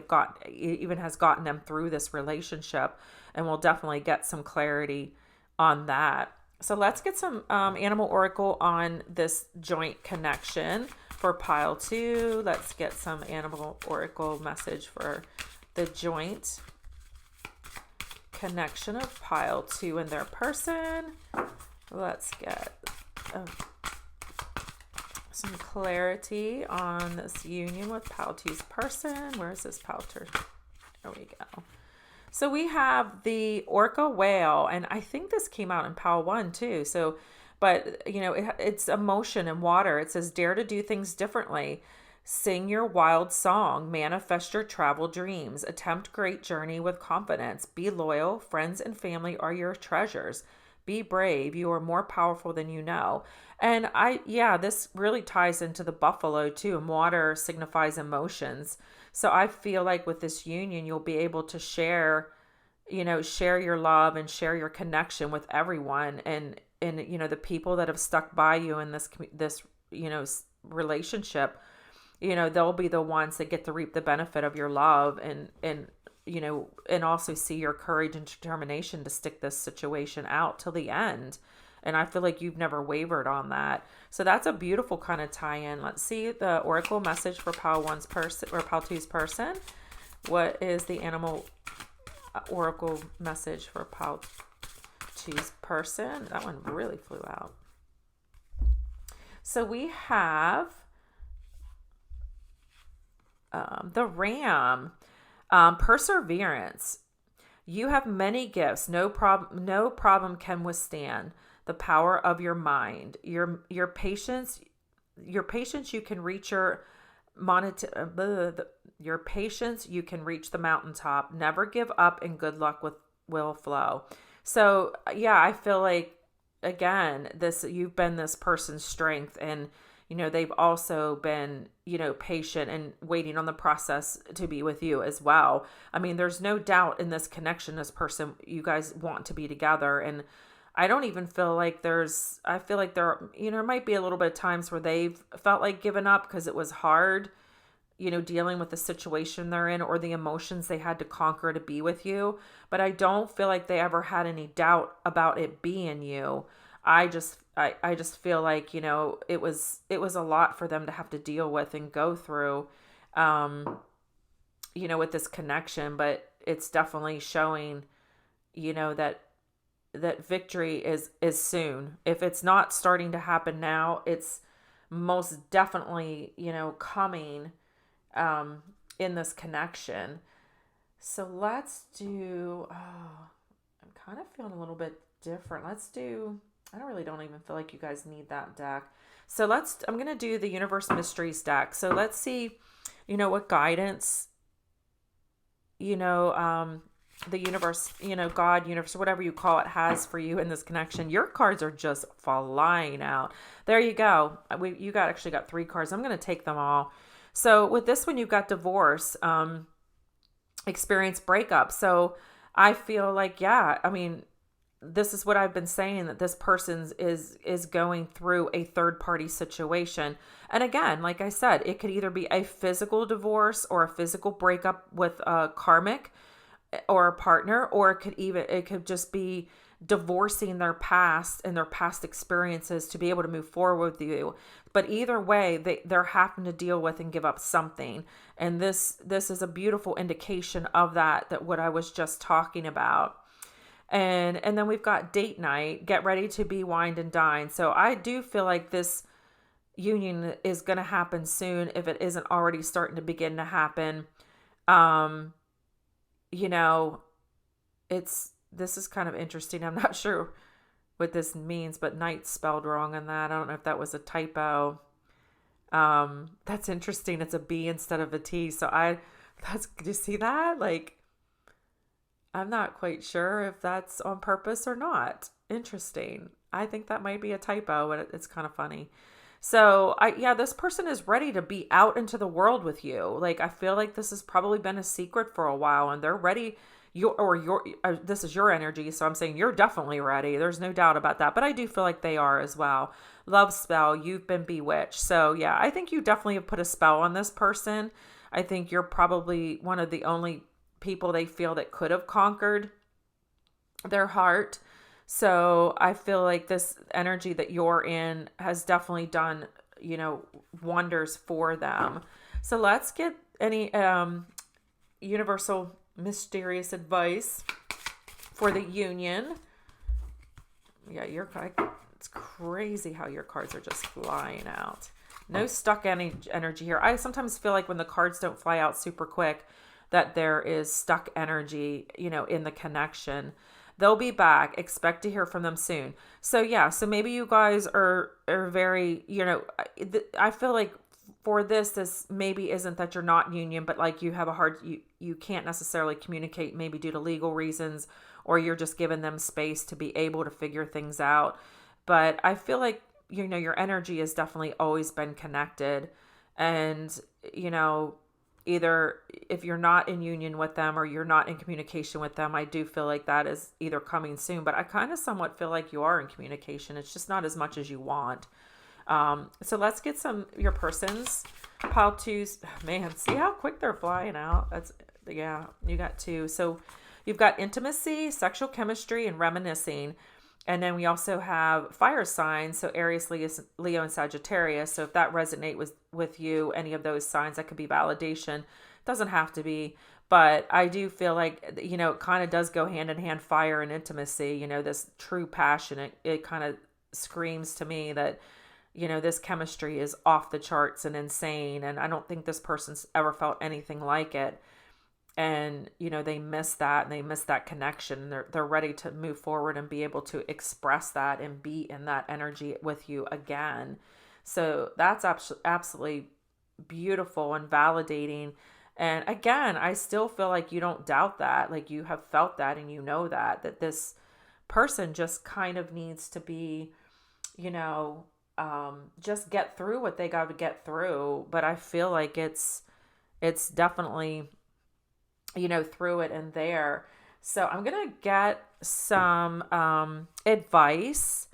even has gotten them through this relationship. And we'll definitely get some clarity on that. So let's get some animal oracle on this joint connection for pile two. Let's get some animal oracle message for the joint connection of pile two and their person. Let's get some clarity on this union with pile two's person. Where is this pile two? There we go. So we have the orca whale, and I think this came out in pile one too. So, but it's emotion and water. It says, dare to do things differently. Sing your wild song, manifest your travel dreams, attempt great journey with confidence, be loyal, friends and family are your treasures. Be brave, you are more powerful than you know. And this really ties into the buffalo too, and water signifies emotions. So I feel like with this union, you'll be able to share your love and share your connection with everyone, and the people that have stuck by you in this relationship. They'll be the ones that get to reap the benefit of your love, and also see your courage and determination to stick this situation out till the end. And I feel like you've never wavered on that. So that's a beautiful kind of tie-in. Let's see the oracle message for pile one's person, or pile two's person. What is the animal oracle message for pile two's person? That one really flew out. So we have the ram. Perseverance. You have many gifts. No problem can withstand the power of your mind. Your patience. You can reach your patience. You can reach the mountaintop. Never give up, and good luck will flow. So yeah, I feel like, again, you've been this person's strength, and they've also been, patient and waiting on the process to be with you as well. I mean, there's no doubt in this connection, this person, you guys want to be together. And I don't even feel like I feel like there might be a little bit of times where they've felt like giving up because it was hard, dealing with the situation they're in or the emotions they had to conquer to be with you. But I don't feel like they ever had any doubt about it being you. I just feel like, it was a lot for them to have to deal with and go through, with this connection. But it's definitely showing, that victory is soon. If it's not starting to happen now, it's most definitely, coming in this connection. So let's do, I'm kind of feeling a little bit different. I don't even feel like you guys need that deck. So I'm going to do the Universe Mysteries deck. So let's see, what guidance, the universe, God, universe, whatever you call it, has for you in this connection. Your cards are just flying out. There you go. You actually got 3 cards. I'm going to take them all. So with this one, you've got divorce. experience breakup. So I feel like, yeah, I mean, this is what I've been saying, that this person is going through a third party situation. And again, like I said, it could either be a physical divorce or a physical breakup with a karmic or a partner, or it could just be divorcing their past and their past experiences to be able to move forward with you. But either way, they're having to deal with and give up something. And this is a beautiful indication of that what I was just talking about. And then we've got date night, get ready to be wined and dined. So I do feel like this union is going to happen soon, if it isn't already starting to begin to happen. You know, this is kind of interesting. I'm not sure what this means, but night spelled wrong on that. I don't know if that was a typo. That's interesting. It's a B instead of a T. So do you see that? Like, I'm not quite sure if that's on purpose or not. Interesting. I think that might be a typo, but it's kind of funny. So this person is ready to be out into the world with you. Like, I feel like this has probably been a secret for a while, and they're ready. This is your energy. So I'm saying you're definitely ready. There's no doubt about that. But I do feel like they are as well. Love spell. You've been bewitched. So yeah, I think you definitely have put a spell on this person. I think you're probably one of the only people they feel that could have conquered their heart. So I feel like this energy that you're in has definitely done, wonders for them. So let's get any universal mysterious advice for the union. Yeah, it's crazy how your cards are just flying out. No stuck energy here. I sometimes feel like when the cards don't fly out super quick, that there is stuck energy, in the connection. They'll be back. Expect to hear from them soon. So yeah, so maybe you guys are very, I feel like for this maybe isn't that you're not union, but like you have you can't necessarily communicate, maybe due to legal reasons, or you're just giving them space to be able to figure things out. But I feel like, your energy has definitely always been connected. And, either if you're not in union with them or you're not in communication with them, I do feel like that is either coming soon, but I kind of somewhat feel like you are in communication. It's just not as much as you want. So let's get your persons. Pile twos. Man, see how quick they're flying out. You got two. So you've got intimacy, sexual chemistry, and reminiscing. And then we also have fire signs, so Aries, Leo, and Sagittarius. So if that resonate with you, any of those signs, that could be validation. Doesn't have to be, but I do feel like, it kind of does go hand in hand, fire and intimacy, this true passion. It kind of screams to me that, this chemistry is off the charts and insane. And I don't think this person's ever felt anything like it. And, they miss that, and they miss that connection. They're ready to move forward and be able to express that and be in that energy with you again. So that's absolutely beautiful and validating. And again, I still feel like you don't doubt that. Like, you have felt that, and that this person just kind of needs to be, just get through what they got to get through. But I feel like it's definitely, through it and there. So I'm going to get some advice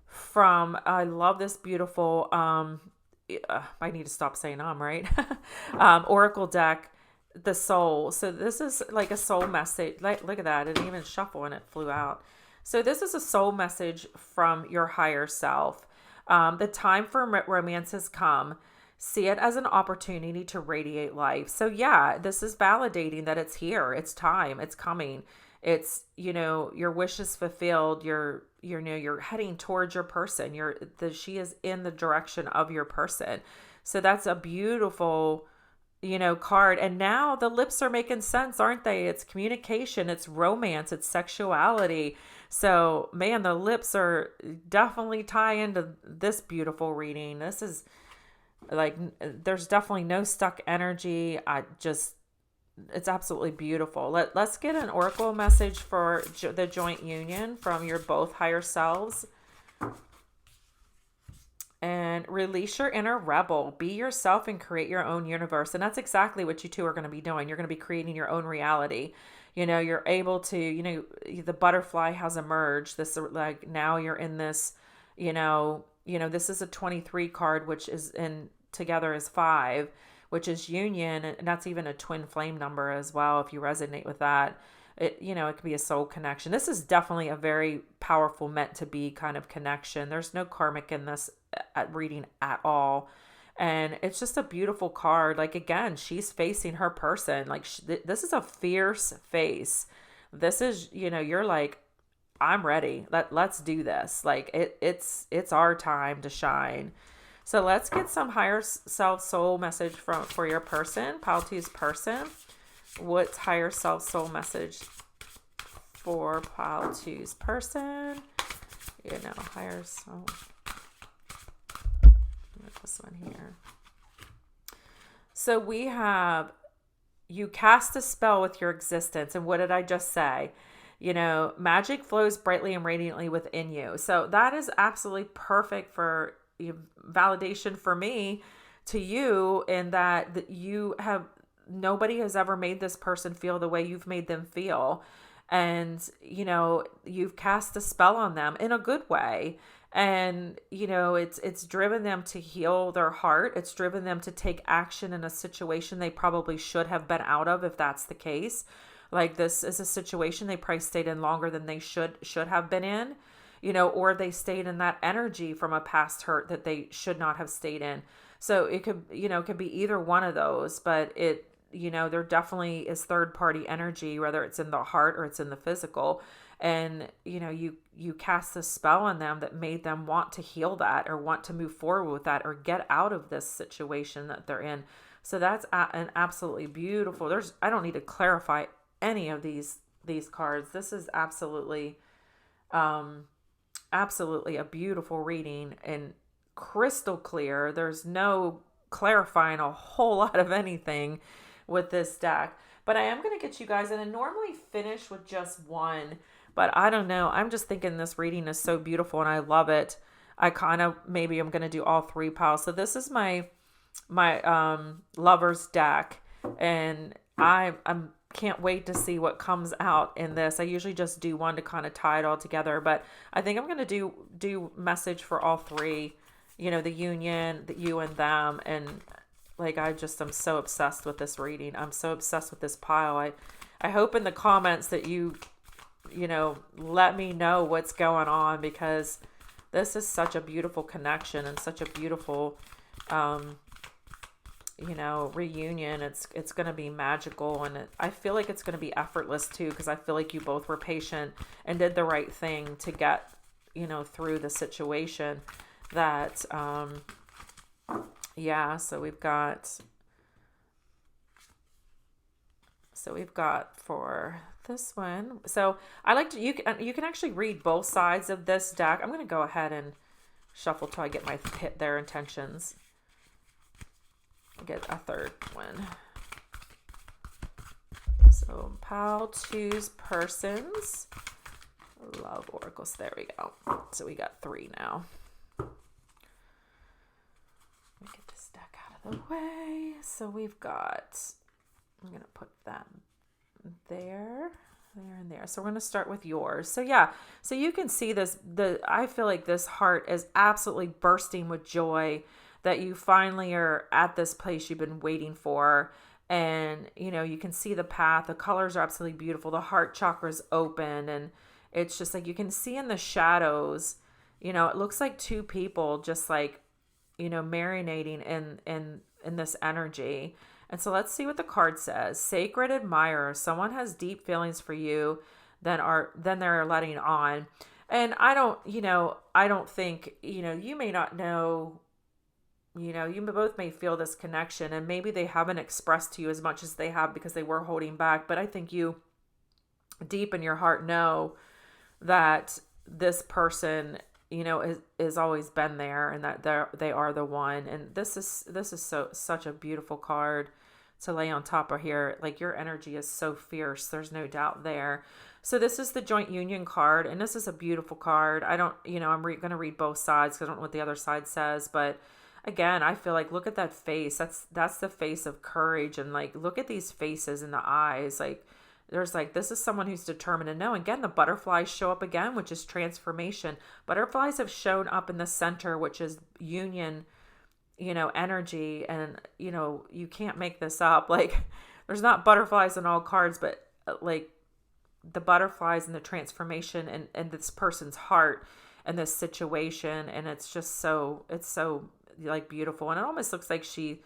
from, I love this beautiful, I need to stop saying right? Oracle deck, the soul. So this is like a soul message. Look at that. It didn't even shuffle and it flew out. So this is a soul message from your higher self. The time for romance has come. See it as an opportunity to radiate life. So yeah, this is validating that it's here. It's time. It's coming. It's, your wish is fulfilled. You're heading towards your person. She is in the direction of your person. So that's a beautiful, card. And now the lips are making sense, aren't they? It's communication. It's romance. It's sexuality. So man, the lips are definitely tie into this beautiful reading. This is, like, there's definitely no stuck energy. It's absolutely beautiful. Let's get an oracle message for the joint union from your both higher selves. And release your inner rebel. Be yourself and create your own universe. And that's exactly what you two are going to be doing. You're going to be creating your own reality. You're able to, the butterfly has emerged. This, like, now you're in this, this is a 23 card, which is in together is 5, which is union. And that's even a twin flame number as well, if you resonate with that. It could be a soul connection. This is definitely a very powerful meant to be kind of connection. There's no karmic in this reading at all. And it's just a beautiful card. Like, again, she's facing her person. Like, this is a fierce face. This is, you're like, I'm ready. Let's do this. Like, it's our time to shine. So let's get some higher self soul message for your person, Pile 2's person. What's higher self soul message for Pile 2's person? Higher soul. This one here. So we have, you cast a spell with your existence. And what did I just say? Magic flows brightly and radiantly within you. So that is absolutely perfect for validation for me to you, in that nobody has ever made this person feel the way you've made them feel. And, you've cast a spell on them in a good way. And, it's driven them to heal their heart. It's driven them to take action in a situation they probably should have been out of, if that's the case. Like, this is a situation they probably stayed in longer than they should have been in, or they stayed in that energy from a past hurt that they should not have stayed in. So it could, it could be either one of those, but there definitely is third party energy, whether it's in the heart or it's in the physical. And, you cast a spell on them that made them want to heal that, or want to move forward with that, or get out of this situation that they're in. So that's an absolutely beautiful, I don't need to clarify any of these cards. This is absolutely a beautiful reading, and crystal clear. There's no clarifying a whole lot of anything with this deck. But I am going to get you guys, and I normally finish with just one, but I don't know. I'm just thinking this reading is so beautiful and I love it. Maybe I'm going to do all 3 piles. So this is my lover's deck, and I can't wait to see what comes out in this. I usually just do one to kind of tie it all together, but I think I'm going to do message for all 3, the union, the you and them. And like, I'm so obsessed with this reading. I'm so obsessed with this pile. I hope in the comments that you let me know what's going on, because this is such a beautiful connection and such a beautiful, reunion. It's going to be magical, and I feel like it's going to be effortless too, because I feel like you both were patient and did the right thing to get, through the situation that, so we've got for this one. So I like to, you can actually read both sides of this deck. I'm going to go ahead and shuffle till I get hit their intentions. Get a third one. So Pile 2's persons love oracles. There we go. So we got 3 now. Let me get this deck out of the way. So we've got, I'm going to put that there, and there. So we're going to start with yours. So so you can see this, I feel like this heart is absolutely bursting with joy that you finally are at this place you've been waiting for. And, you can see the path. The colors are absolutely beautiful. The heart chakra is open, and it's just like, you can see in the shadows, it looks like 2 people just like, marinating in this energy. And so let's see what the card says. Sacred admirer. Someone has deep feelings for you, then they're letting on. And I don't think, you may not know, you both may feel this connection, and maybe they haven't expressed to you as much as they have because they were holding back. But I think you deep in your heart know that this person, is always been there, and that they are the one. And this is such a beautiful card to lay on top of here. Like, your energy is so fierce. There's no doubt there. So this is the joint union card, and this is a beautiful card. I don't, I'm going to read both sides because I don't know what the other side says, but again, I feel like look at that face. That's the face of courage, and like look at these faces and the eyes. Like there's like this is someone who's determined to know. Again, the butterflies show up again, which is transformation. Butterflies have shown up in the center, which is union, energy, and you can't make this up. Like there's not butterflies in all cards, but like the butterflies and the transformation and this person's heart and this situation, and it's so like beautiful, and it almost looks like she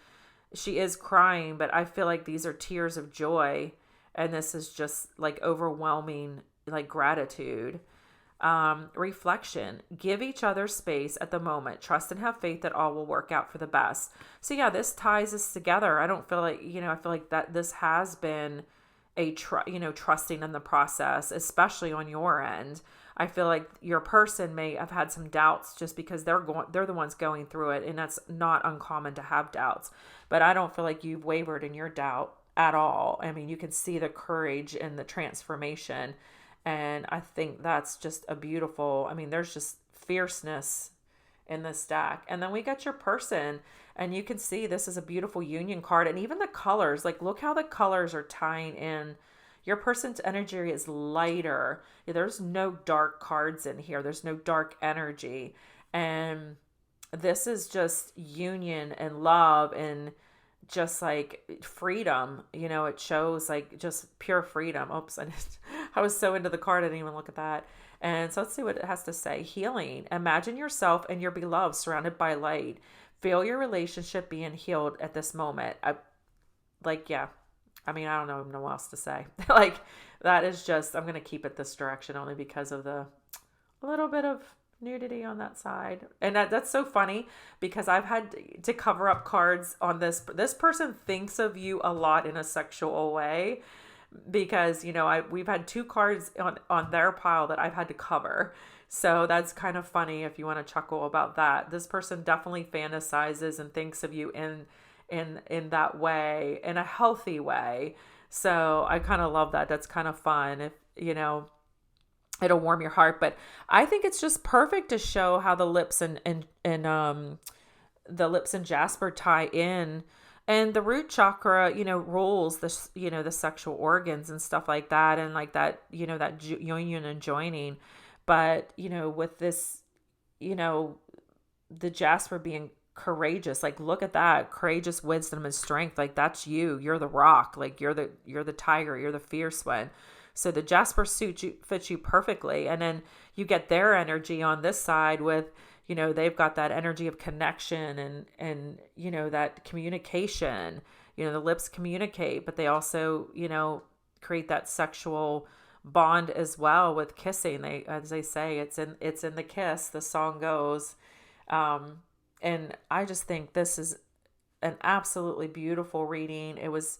is crying, but I feel like these are tears of joy, and this is just like overwhelming like gratitude. Reflection: give each other space at the moment, trust and have faith that all will work out for the best. So yeah, this ties us together. I don't feel like, I feel like that this has been trusting in the process, especially on your end. I feel like your person may have had some doubts just because they're the ones going through it, and that's not uncommon to have doubts. But I don't feel like you've wavered in your doubt at all. I mean, you can see the courage and the transformation, and I think that's just a beautiful, I mean, there's just fierceness in this stack. And then we got your person, and you can see this is a beautiful union card, and even the colors, like look how the colors are tying in. Your person's energy is lighter. There's no dark cards in here. There's no dark energy. And this is just union and love and just like freedom. It shows like just pure freedom. Oops, I was so into the card, I didn't even look at that. And so let's see what it has to say. Healing. Imagine yourself and your beloved surrounded by light. Feel your relationship being healed at this moment. Yeah. I mean, I don't know what else to say. Like, that is just, I'm going to keep it this direction only because of the little bit of nudity on that side. And that's so funny because I've had to cover up cards on this. This person thinks of you a lot in a sexual way because, we've had 2 cards on their pile that I've had to cover. So that's kind of funny if you want to chuckle about that. This person definitely fantasizes and thinks of you in that way, in a healthy way. So I kind of love that. That's kind of fun. If it'll warm your heart. But I think it's just perfect to show how the lips and the lips and jasper tie in, and the root chakra rules the sexual organs and stuff like that, and like that that union and joining. But with this the jasper being courageous, like look at that, courageous wisdom and strength, like that's you're the rock, like you're the tiger, you're the fierce one. So the jasper fits you perfectly. And then you get their energy on this side with they've got that energy of connection and that communication. The lips communicate, but they also create that sexual bond as well with kissing. As they say, it's in the kiss, the song goes. And I just think this is an absolutely beautiful reading. It was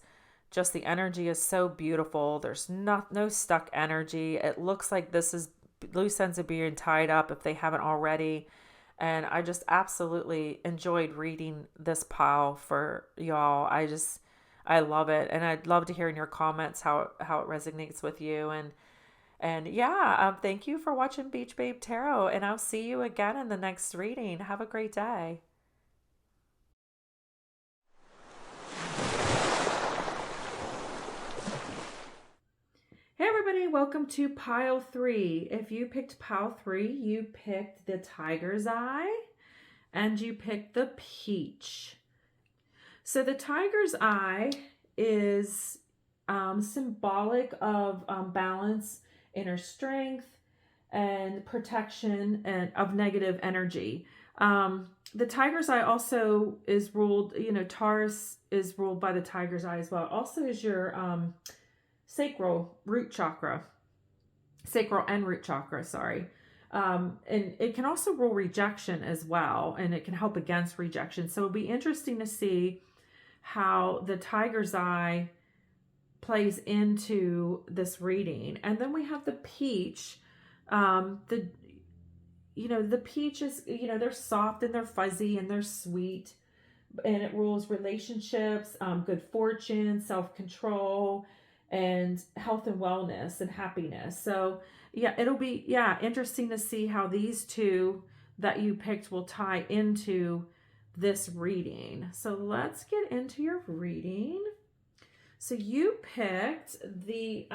just, the energy is so beautiful. There's no stuck energy. It looks like this is loose ends are being tied up if they haven't already. And I just absolutely enjoyed reading this pile for y'all. I love it. And I'd love to hear in your comments how it resonates with you. And yeah, thank you for watching Beach Babe Tarot, and I'll see you again in the next reading. Have a great day. Hey everybody, welcome to pile 3. If you picked pile 3, you picked the Tiger's Eye and you picked the Peach. So the Tiger's Eye is symbolic of balance, inner strength, and protection and of negative energy. The Tiger's Eye also is ruled, Taurus is ruled by the Tiger's Eye as well. It also is your sacral root chakra. Sacral and root chakra, sorry. And it can also rule rejection as well, and it can help against rejection. So it'll be interesting to see how the Tiger's Eye plays into this reading. And then we have the Peach. The peach is, they're soft and they're fuzzy and they're sweet, and it rules relationships, good fortune, self-control, and health and wellness and happiness. So yeah, it'll be, yeah, interesting to see how these two that you picked will tie into this reading. So let's get into your reading. So you picked the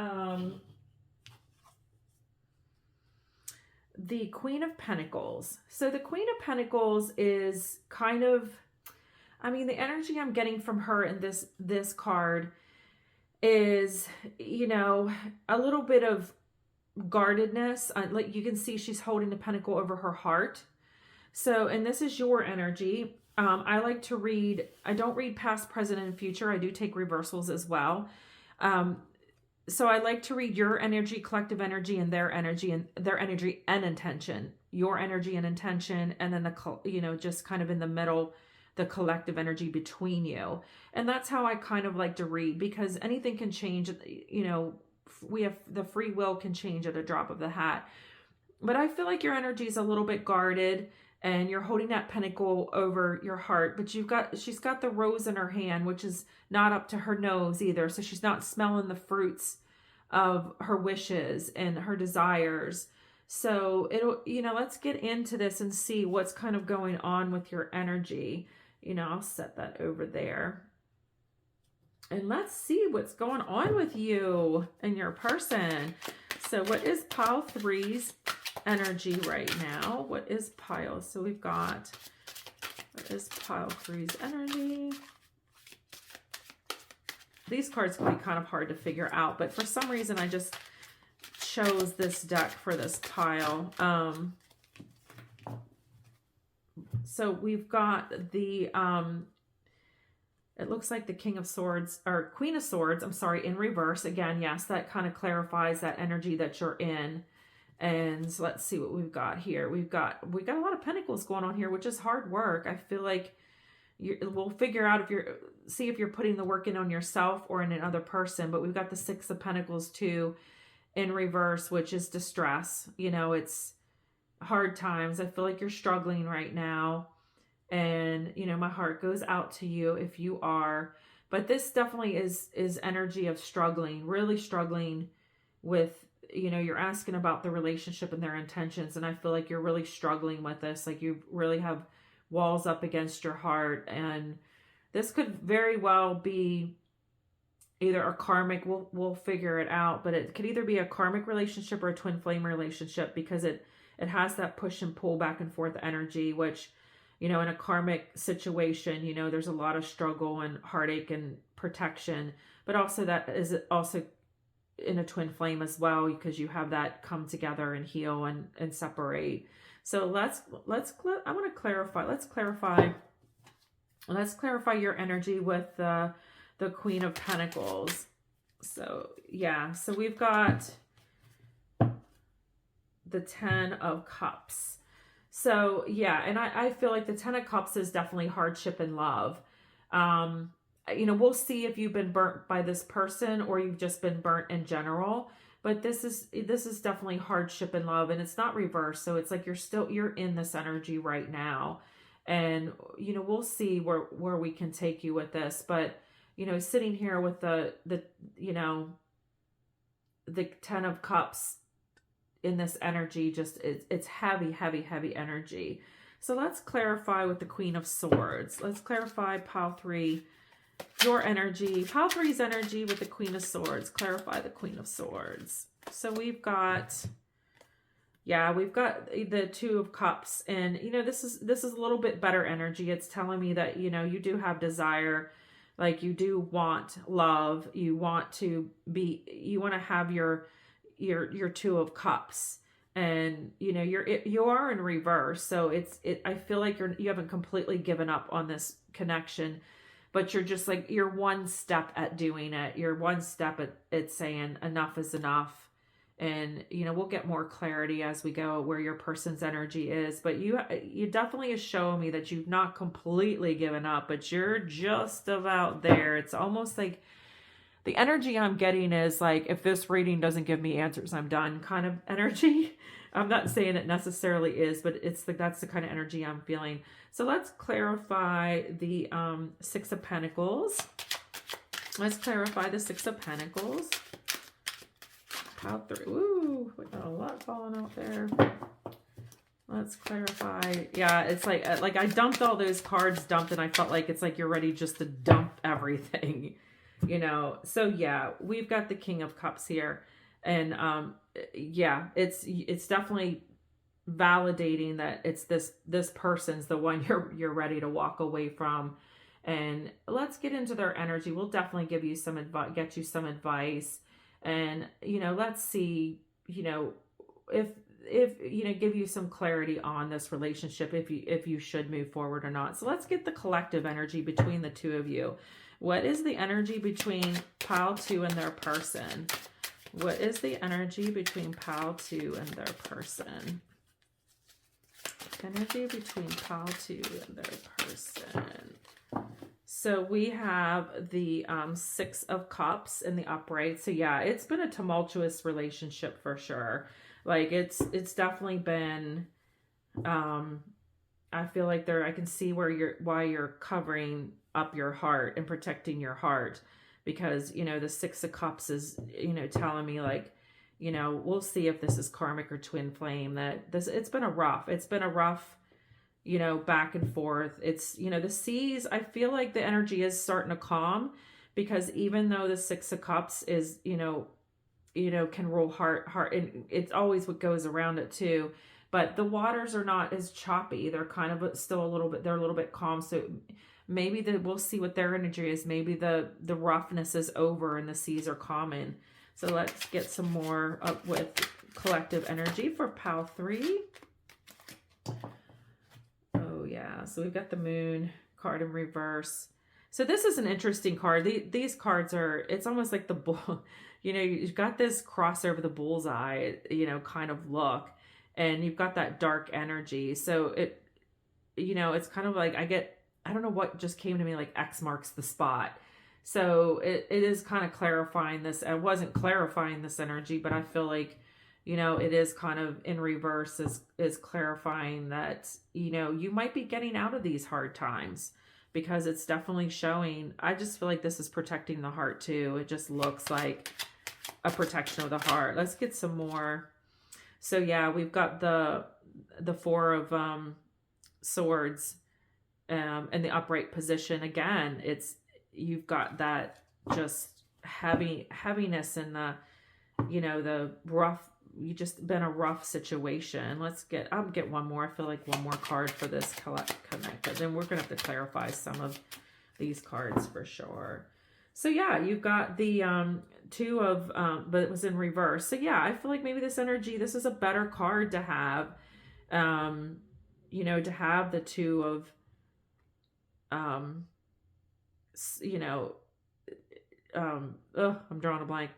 Queen of Pentacles. So the Queen of Pentacles is kind of, I mean, the energy I'm getting from her in this card is, you know, a little bit of guardedness. Like you can see she's holding the pentacle over her heart. So, and this is your energy. I like to read, I don't read past, present, and future. I do take reversals as well. So I like to read your energy, collective energy, and their energy and intention, your energy and intention, and then just kind of in the middle, the collective energy between you. And that's how I kind of like to read, because anything can change. We have the free will can change at a drop of the hat. But I feel like your energy is a little bit guarded, and you're holding that pentacle over your heart, but she's got the rose in her hand, which is not up to her nose either. So she's not smelling the fruits of her wishes and her desires. So let's get into this and see what's kind of going on with your energy. I'll set that over there. And let's see what's going on with you and your person. So what is pile 3's energy right now? What is pile? So we've got, what is pile 3's energy? These cards can be kind of hard to figure out, but for some reason I just chose this deck for this pile. So we've got the, it looks like the King of Swords, or Queen of Swords, I'm sorry, in reverse. Again, yes, that kind of clarifies that energy that you're in. And so let's see what we've got here. We got a lot of pentacles going on here, which is hard work. I feel like we'll figure out see if you're putting the work in on yourself or in another person. But we've got the 6 of Pentacles too in reverse, which is distress. It's hard times. I feel like you're struggling right now. And, my heart goes out to you if you are. But this definitely is energy of struggling, really struggling with, you're asking about the relationship and their intentions. And I feel like you're really struggling with this. Like you really have walls up against your heart. And this could very well be either a karmic, we'll figure it out, but it could either be a karmic relationship or a twin flame relationship, because it has that push and pull back and forth energy, which, in a karmic situation, there's a lot of struggle and heartache and protection, but also that is also in a twin flame as well, because you have that come together and heal and separate. So I want to clarify. Let's clarify your energy with the Queen of Pentacles. So yeah, so we've got the 10 of Cups. So yeah, and I feel like the 10 of Cups is definitely hardship in love. We'll see if you've been burnt by this person or you've just been burnt in general. But this is definitely hardship in love, and it's not reversed. So it's like you're in this energy right now. And, we'll see where we can take you with this. But, sitting here with the 10 of Cups in this energy, just it's heavy, heavy, heavy energy. So let's clarify with the Queen of Swords. Let's clarify pile 3, your energy, pile 3's energy with the Queen of Swords. Clarify the Queen of Swords. So we've got the 2 of Cups, and this is a little bit better energy. It's telling me that you do have desire, like you do want love, you want to have your 2 of Cups, and you are in reverse. So I feel like you haven't completely given up on this connection, but you're just like, you're one step at doing it. You're one step at saying enough is enough. And, we'll get more clarity as we go where your person's energy is. But you definitely is showing me that you've not completely given up, but you're just about there. It's almost like the energy I'm getting is like, if this reading doesn't give me answers, I'm done kind of energy. I'm not saying it necessarily is, but it's like, that's the kind of energy I'm feeling. So let's clarify the 6 of Pentacles Let's clarify the Six of Pentacles. Pile 3. Ooh, we got a lot falling out there. Let's clarify. Yeah, it's like I dumped all those cards and I felt like it's like you're ready just to dump everything, you know. So yeah, we've got the King of Cups here, and yeah, it's definitely validating that it's this person's the one you're ready to walk away from. And let's get into their energy. We'll definitely give you some advice, get you some advice, and you know, let's see, you know, if you know, give you some clarity on this relationship, if you should move forward or not. So let's get the collective energy between the two of you. What is the energy between pile 2 and their person? What is the energy between pile 2 and their person? Energy between pile 2 and their person. So we have the 6 of Cups in the upright. So yeah, it's been a tumultuous relationship for sure. Like it's definitely been, I feel like I can see why you're covering up your heart and protecting your heart, because, you know, the 6 of Cups is, you know, telling me like, you know, we'll see if this is karmic or twin flame, that it's been a rough, you know, back and forth. It's, you know, the seas, I feel like the energy is starting to calm, because even though the 6 of Cups is, you know, can rule heart, and it's always what goes around it too. But the waters are not as choppy. They're kind of still they're a little bit calm. So maybe we'll see what their energy is. Maybe the roughness is over and the seas are calming. So let's get some more up with collective energy for pile 3. Oh yeah, so we've got the Moon card in reverse. So this is an interesting card. These cards are, it's almost like the bull, you know, you've got this cross over the bullseye, you know, kind of look, and you've got that dark energy. So it, you know, it's kind of like I don't know what just came to me, like X marks the spot. So it is kind of clarifying this. I wasn't clarifying this energy, but I feel like, you know, it is kind of in reverse is clarifying that, you know, you might be getting out of these hard times, because it's definitely showing. I just feel like this is protecting the heart too. It just looks like a protection of the heart. Let's get some more. So yeah, we've got the 4 of Swords in the upright position. Again, you've got that just heaviness in the, you know, the rough, you just been a rough situation. I'll get one more. I feel like one more card for this connect. Then we're gonna have to clarify some of these cards for sure. So yeah, you've got the 2 of but it was in reverse. So yeah, I feel like maybe this energy, this is a better card to have, you know, to have the 2 of you know, I'm drawing a blank.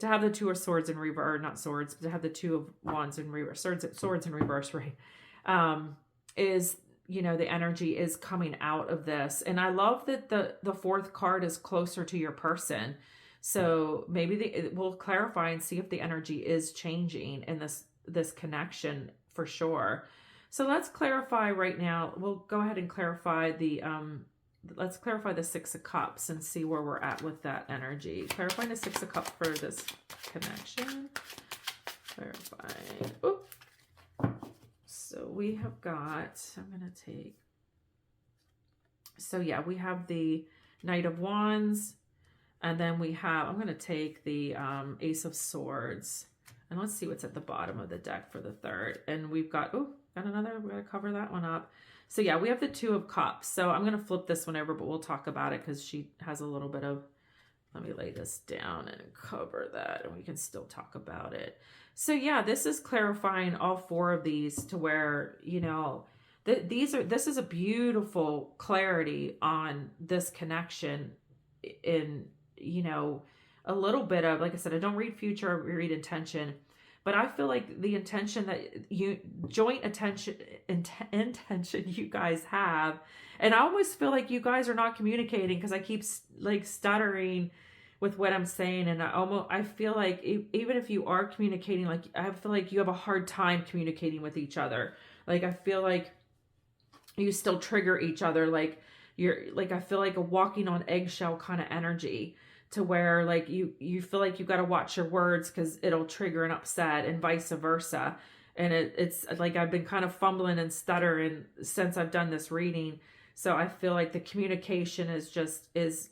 To have the 2 of Swords in reverse, or not swords, but to have the 2 of Wands in reverse, swords in reverse, right? Is, you know, the energy is coming out of this. And I love that the 4th card is closer to your person. So maybe we'll clarify and see if the energy is changing in this connection for sure. So let's clarify right now. We'll go ahead and clarify let's clarify the 6 of Cups and see where we're at with that energy. Clarifying the 6 of Cups for this connection. Clarifying. Oop. So we have got, I'm going to take, so yeah, we have the Knight of Wands, and then we have, I'm going to take the Ace of Swords, and let's see what's at the bottom of the deck for the 3rd. And we've got, oh, got another, we're going to cover that one up. So yeah, we have the 2 of Cups. So I'm going to flip this one over, but we'll talk about it because she has a little bit of, let me lay this down and cover that, and we can still talk about it. So yeah, this is clarifying all 4 of these to where, you know, this is a beautiful clarity on this connection in, you know, a little bit of, like I said, I don't read future, I read intention. But I feel like the intention that joint intention you guys have, and I almost feel like you guys are not communicating because I keep like stuttering with what I'm saying, and I feel like even if you are communicating, like I feel like you have a hard time communicating with each other. Like I feel like you still trigger each other, like you're like, I feel like a walking on eggshell kind of energy to where like you feel like you got to watch your words because it'll trigger an upset and vice versa. And it's like I've been kind of fumbling and stuttering since I've done this reading. So I feel like the communication is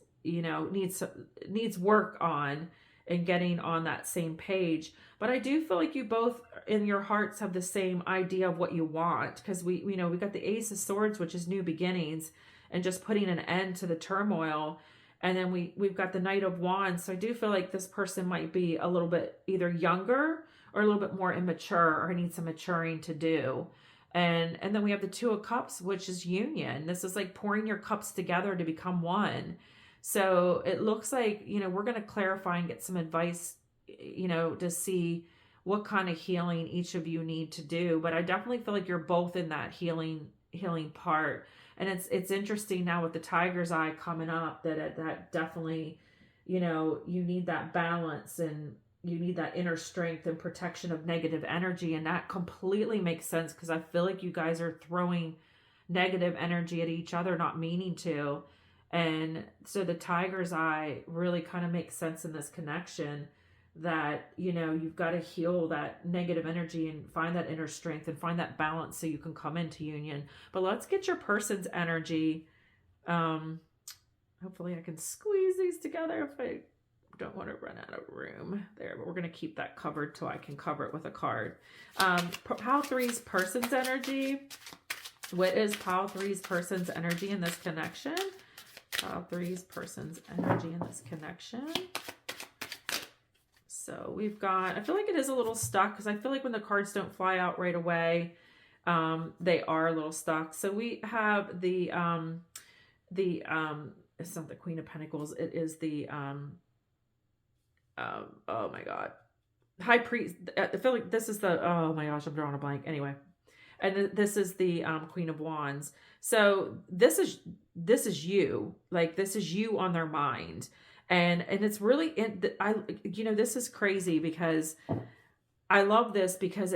needs work on and getting on that same page. But I do feel like you both in your hearts have the same idea of what you want, because we got the Ace of Swords, which is new beginnings and just putting an end to the turmoil. And then we've got the Knight of Wands. So I do feel like this person might be a little bit either younger or a little bit more immature or need some maturing to do. And then we have the Two of Cups, which is union. This is like pouring your cups together to become one. So it looks like, we're going to clarify and get some advice, to see what kind of healing each of you need to do. But I definitely feel like you're both in that healing part. And it's interesting now with the Tiger's Eye coming up that definitely, you need that balance, and you need that inner strength and protection of negative energy. And that completely makes sense, because I feel like you guys are throwing negative energy at each other, not meaning to. And so the Tiger's Eye really kind of makes sense in this connection, that you've got to heal that negative energy and find that inner strength and find that balance so you can come into union. But let's get your person's energy. Hopefully I can squeeze these together if I don't want to run out of room there, but we're going to keep that covered till I can cover it with a card. Pile 3's person's energy. What is Pile 3's person's energy in this connection? Pile 3's person's energy in this connection. So we've got, I feel like it is a little stuck, because I feel like when the cards don't fly out right away, they are a little stuck. So we have it's not the Queen of Pentacles. It is the, oh my God, High Priest. I feel like this is the, oh my gosh, I'm drawing a blank. Anyway. And this is the Queen of Wands. So this is you, like this is you on their mind. And it's really, this is crazy, because I love this, because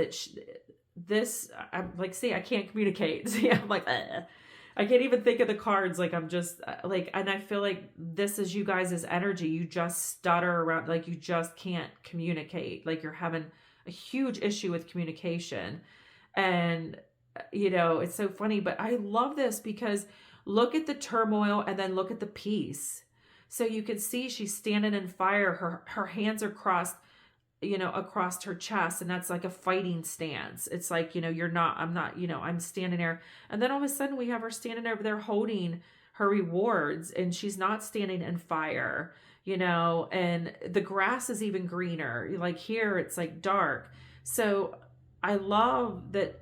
I'm like, see, I can't communicate. See, I'm like, I can't even think of the cards. Like, I'm just like, and I feel like this is you guys' energy. You just stutter around, like you just can't communicate. Like you're having a huge issue with communication. And, it's so funny, but I love this, because look at the turmoil and then look at the peace. So you can see she's standing in fire. Her hands are crossed, across her chest. And that's like a fighting stance. It's like, I'm not, I'm standing there. And then all of a sudden we have her standing over there holding her rewards, and she's not standing in fire, and the grass is even greener. Like here, it's like dark. So I love that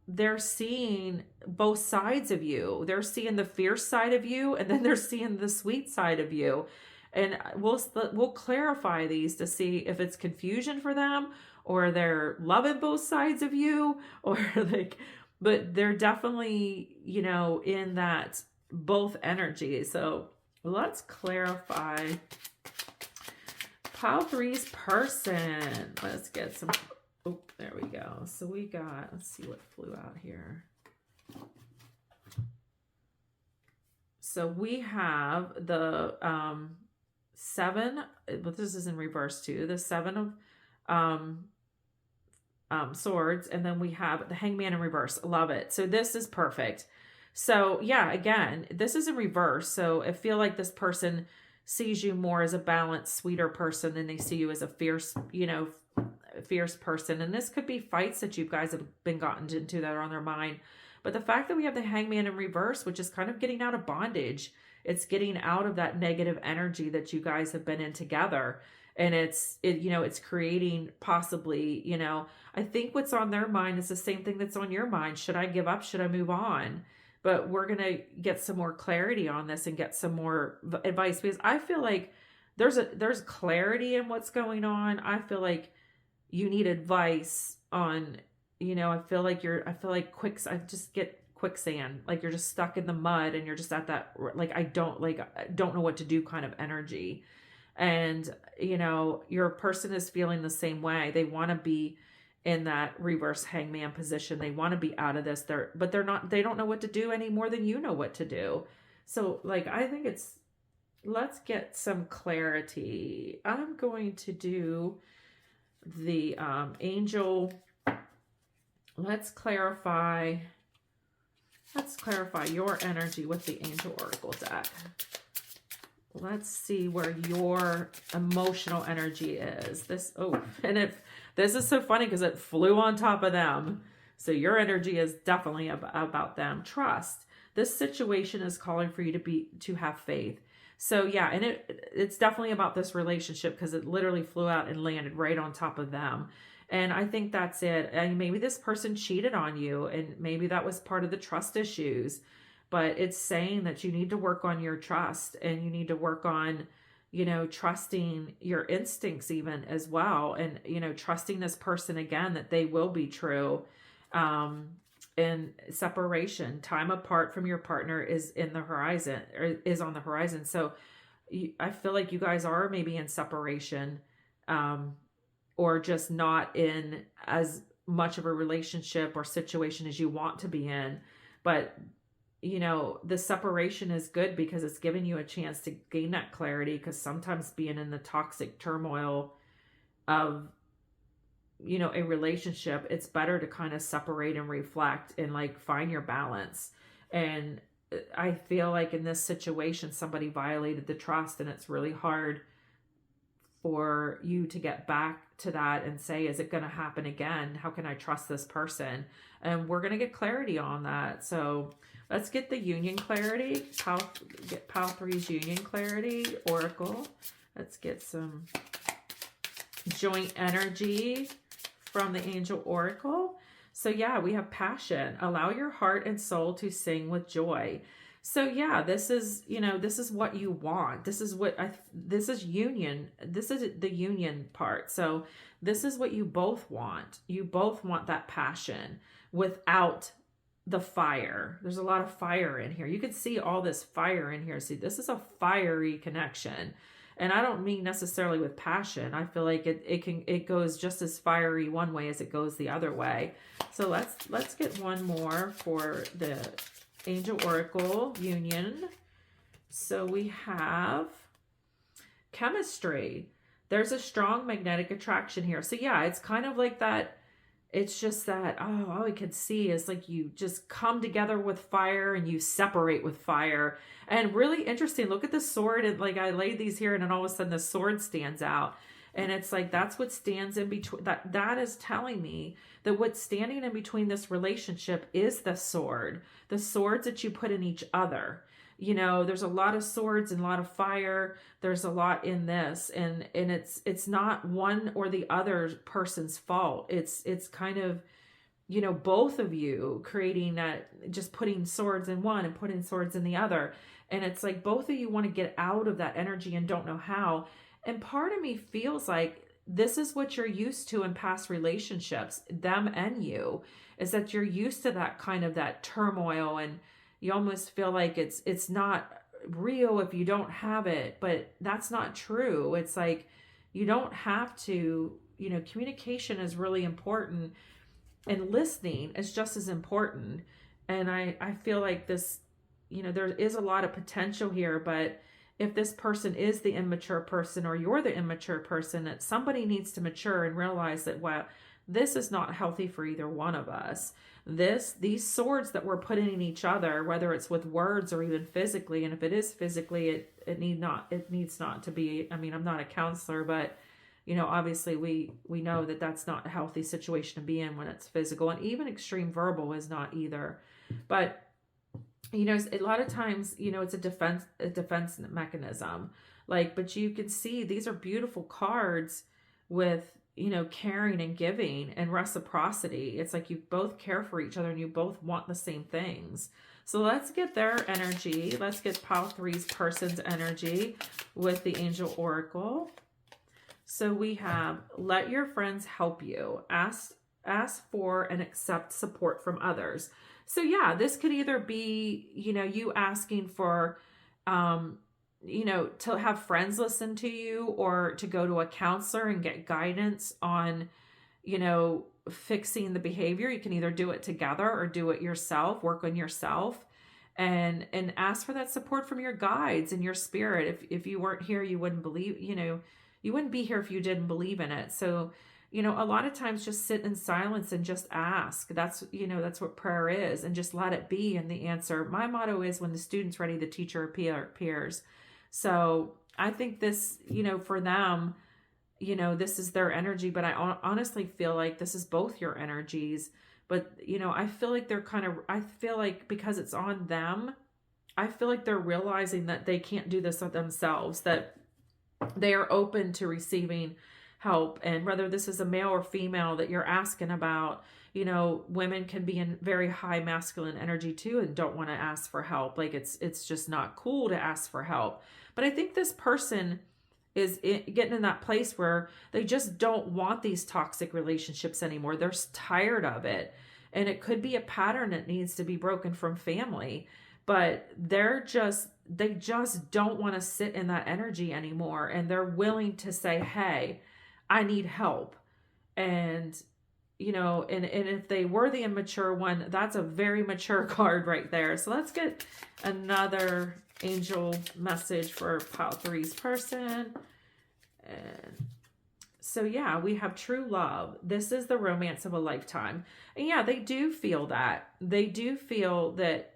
they're seeing both sides of you. They're seeing the fierce side of you, and then they're seeing the sweet side of you. And we'll clarify these to see if it's confusion for them, or they're loving both sides of you, or like, but they're definitely, in that both energy. So let's clarify Pile 3's person. Let's get some. Oh, there we go. So we got, let's see what flew out here. So we have the seven, but this is in reverse too, the Seven of Swords, and then we have the Hangman in reverse. Love it. So this is perfect. So yeah, again, this is in reverse. So I feel like this person sees you more as a balanced, sweeter person than they see you as a fierce, fierce person. And this could be fights that you guys have been gotten into that are on their mind. But the fact that we have the Hangman in reverse, which is kind of getting out of bondage, it's getting out of that negative energy that you guys have been in together. And it's creating possibly, I think what's on their mind is the same thing that's on your mind. Should I give up? Should I move on? But we're going to get some more clarity on this and get some more advice, because I feel like there's clarity in what's going on. I feel like you need advice on, I feel like I just get quicksand, like you're just stuck in the mud and you're just at that, like, I don't know what to do kind of energy. And, your person is feeling the same way. They want to be in that reverse Hangman position. They want to be out of this. They don't know what to do any more than you know what to do. So like, I think it's let's get some clarity. I'm going to do the angel. Let's clarify. Let's clarify your energy with the Angel Oracle deck. Let's see where your emotional energy is. This is so funny because it flew on top of them. So your energy is definitely about them. Trust. This situation is calling for you to have faith. So yeah, and it's definitely about this relationship because it literally flew out and landed right on top of them. And I think that's it. And maybe this person cheated on you, and maybe that was part of the trust issues. But it's saying that you need to work on your trust, and you need to work on, trusting your instincts even as well. And, trusting this person again, that they will be true. And separation, time apart from your partner is in the horizon, or is on the horizon. So I feel like you guys are maybe in separation, or just not in as much of a relationship or situation as you want to be in. But the separation is good because it's giving you a chance to gain that clarity, because sometimes being in the toxic turmoil of a relationship, it's better to kind of separate and reflect and like find your balance. And I feel like in this situation somebody violated the trust, and it's really hard for you to get back to that and say, is it going to happen again? How can I trust this person? And we're going to get clarity on that. So let's get the union clarity. Get Pile 3's union clarity oracle. Let's get some joint energy from the Angel Oracle. So yeah, we have passion. Allow your heart and soul to sing with joy. So yeah, this is what you want. This is union. This is the union part. So this is what you both want. You both want that passion without the fire. There's a lot of fire in here. You can see all this fire in here. See, this is a fiery connection. And I don't mean necessarily with passion. I feel like it goes just as fiery one way as it goes the other way. So let's get one more for the Angel Oracle Union. So we have chemistry. There's a strong magnetic attraction here. So yeah, it's kind of like that. It's just that, all we could see is like you just come together with fire and you separate with fire. And really interesting, look at the sword. And like I laid these here and then all of a sudden the sword stands out. And it's like, that's what stands in between. That is telling me that what's standing in between this relationship is the sword. The swords that you put in each other. There's a lot of swords and a lot of fire. There's a lot in this, and it's not one or the other person's fault. It's kind of, both of you creating that, just putting swords in one and putting swords in the other. And it's like both of you want to get out of that energy and don't know how. And part of me feels like this is what you're used to in past relationships, them and you, is that you're used to that kind of that turmoil, and you almost feel like it's not real if you don't have it, but that's not true. It's like you don't have to, communication is really important, and listening is just as important. And I feel like this, there is a lot of potential here, but if this person is the immature person or you're the immature person, that somebody needs to mature and realize that, well, this is not healthy for either one of us. These swords that we're putting in each other, whether it's with words or even physically, and if it is physically, it needs not to be. I mean, I'm not a counselor, but obviously we know that that's not a healthy situation to be in when it's physical, and even extreme verbal is not either. But a lot of times, it's a defense mechanism. But you can see these are beautiful cards with caring and giving and reciprocity. It's like you both care for each other and you both want the same things. So let's get their energy. Let's get Pile 3's person's energy with the Angel Oracle. So we have, let your friends help you. Ask for and accept support from others. So yeah, this could either be, you asking for, to have friends listen to you, or to go to a counselor and get guidance on, fixing the behavior. You can either do it together or do it yourself, work on yourself. and ask for that support from your guides and your spirit. If you weren't here, you wouldn't believe, you wouldn't be here if you didn't believe in it. So, a lot of times just sit in silence and just ask. That's what prayer is, and just let it be. And the answer, my motto is, when the student's ready, the teacher appears. So I think this, for them, this is their energy, but I honestly feel like this is both your energies. But, I feel like I feel like because it's on them, I feel like they're realizing that they can't do this themselves, that they are open to receiving help. And whether this is a male or female that you're asking about, women can be in very high masculine energy too and don't want to ask for help. Like it's just not cool to ask for help. But I think this person is getting in that place where they just don't want these toxic relationships anymore. They're tired of it. And it could be a pattern that needs to be broken from family, but they just don't want to sit in that energy anymore. And they're willing to say, hey, I need help. And, and if they were the immature one, that's a very mature card right there. So let's get another angel message for pile 3's person. And so yeah, we have true love. This is the romance of a lifetime. And yeah, they do feel that. They do feel that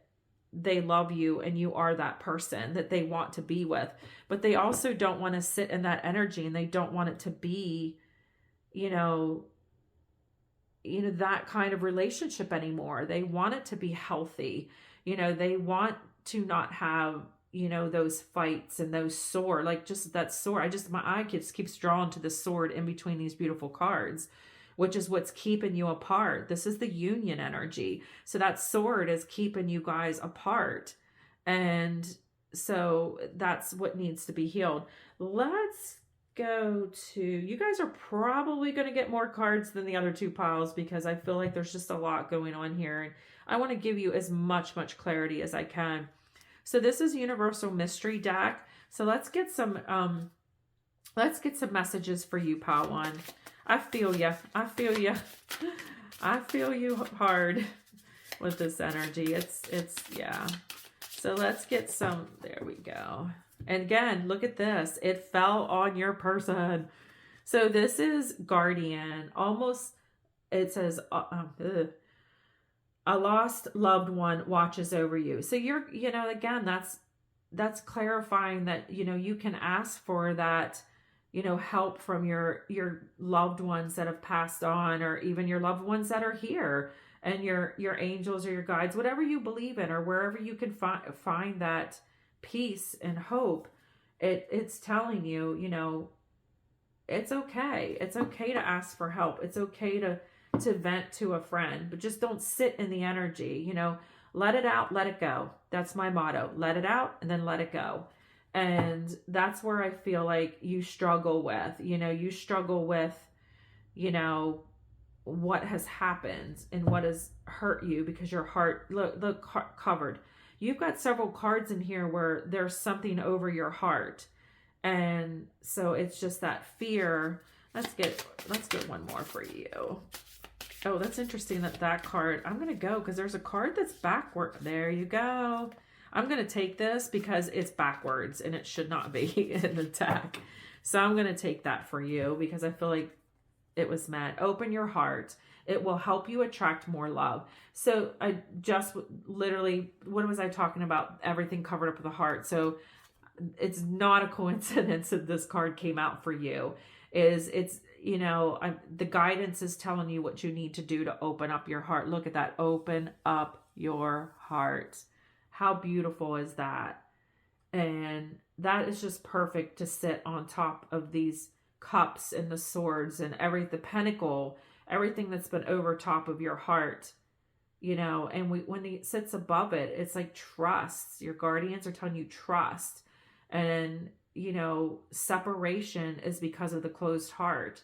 they love you and you are that person that they want to be with. But they also don't want to sit in that energy, and they don't want it to be, that kind of relationship anymore. They want it to be healthy. They want to not have, those fights and those sword, like just that sword. My eye keeps drawn to the sword in between these beautiful cards, which is what's keeping you apart. This is the union energy. So that sword is keeping you guys apart. And so that's what needs to be healed. Let's go to, you guys are probably going to get more cards than the other 2 piles, because I feel like there's just a lot going on here. And I want to give you as much clarity as I can. So this is Universal Mystery deck. So let's get some messages for you, pile 1. I feel you. I feel you. I feel you hard with this energy. It's yeah. So let's get some, there we go. And again, look at this. It fell on your person. So this is Guardian. Almost, it says, a lost loved one watches over you. So you're, again, that's clarifying that, you can ask for that, help from your loved ones that have passed on, or even your loved ones that are here, and your angels or your guides, whatever you believe in, or wherever you can find that peace and hope. It's telling you, it's okay. It's okay to ask for help. It's okay to vent to a friend, but just don't sit in the energy, let it out, let it go. That's my motto. Let it out and then let it go. And that's where I feel like you struggle with, what has happened and what has hurt you, because your heart, look covered. You've got several cards in here where there's something over your heart. And so it's just that fear. Let's get one more for you. Oh, that's interesting that card. I'm going to go because there's a card that's backward. There you go. I'm going to take this because it's backwards and it should not be in the deck. So I'm going to take that for you because I feel like it was meant. Open your heart. It will help you attract more love. So I just literally, what was I talking about? Everything covered up with the heart. So it's not a coincidence that this card came out for you. It's the guidance is telling you what you need to do to open up your heart. Look at that. Open up your heart. How beautiful is that? And that is just perfect to sit on top of these cups and the swords and the pentacle, everything that's been over top of your heart, and when it sits above it, it's like trust. Your guardians are telling you trust. And, separation is because of the closed heart.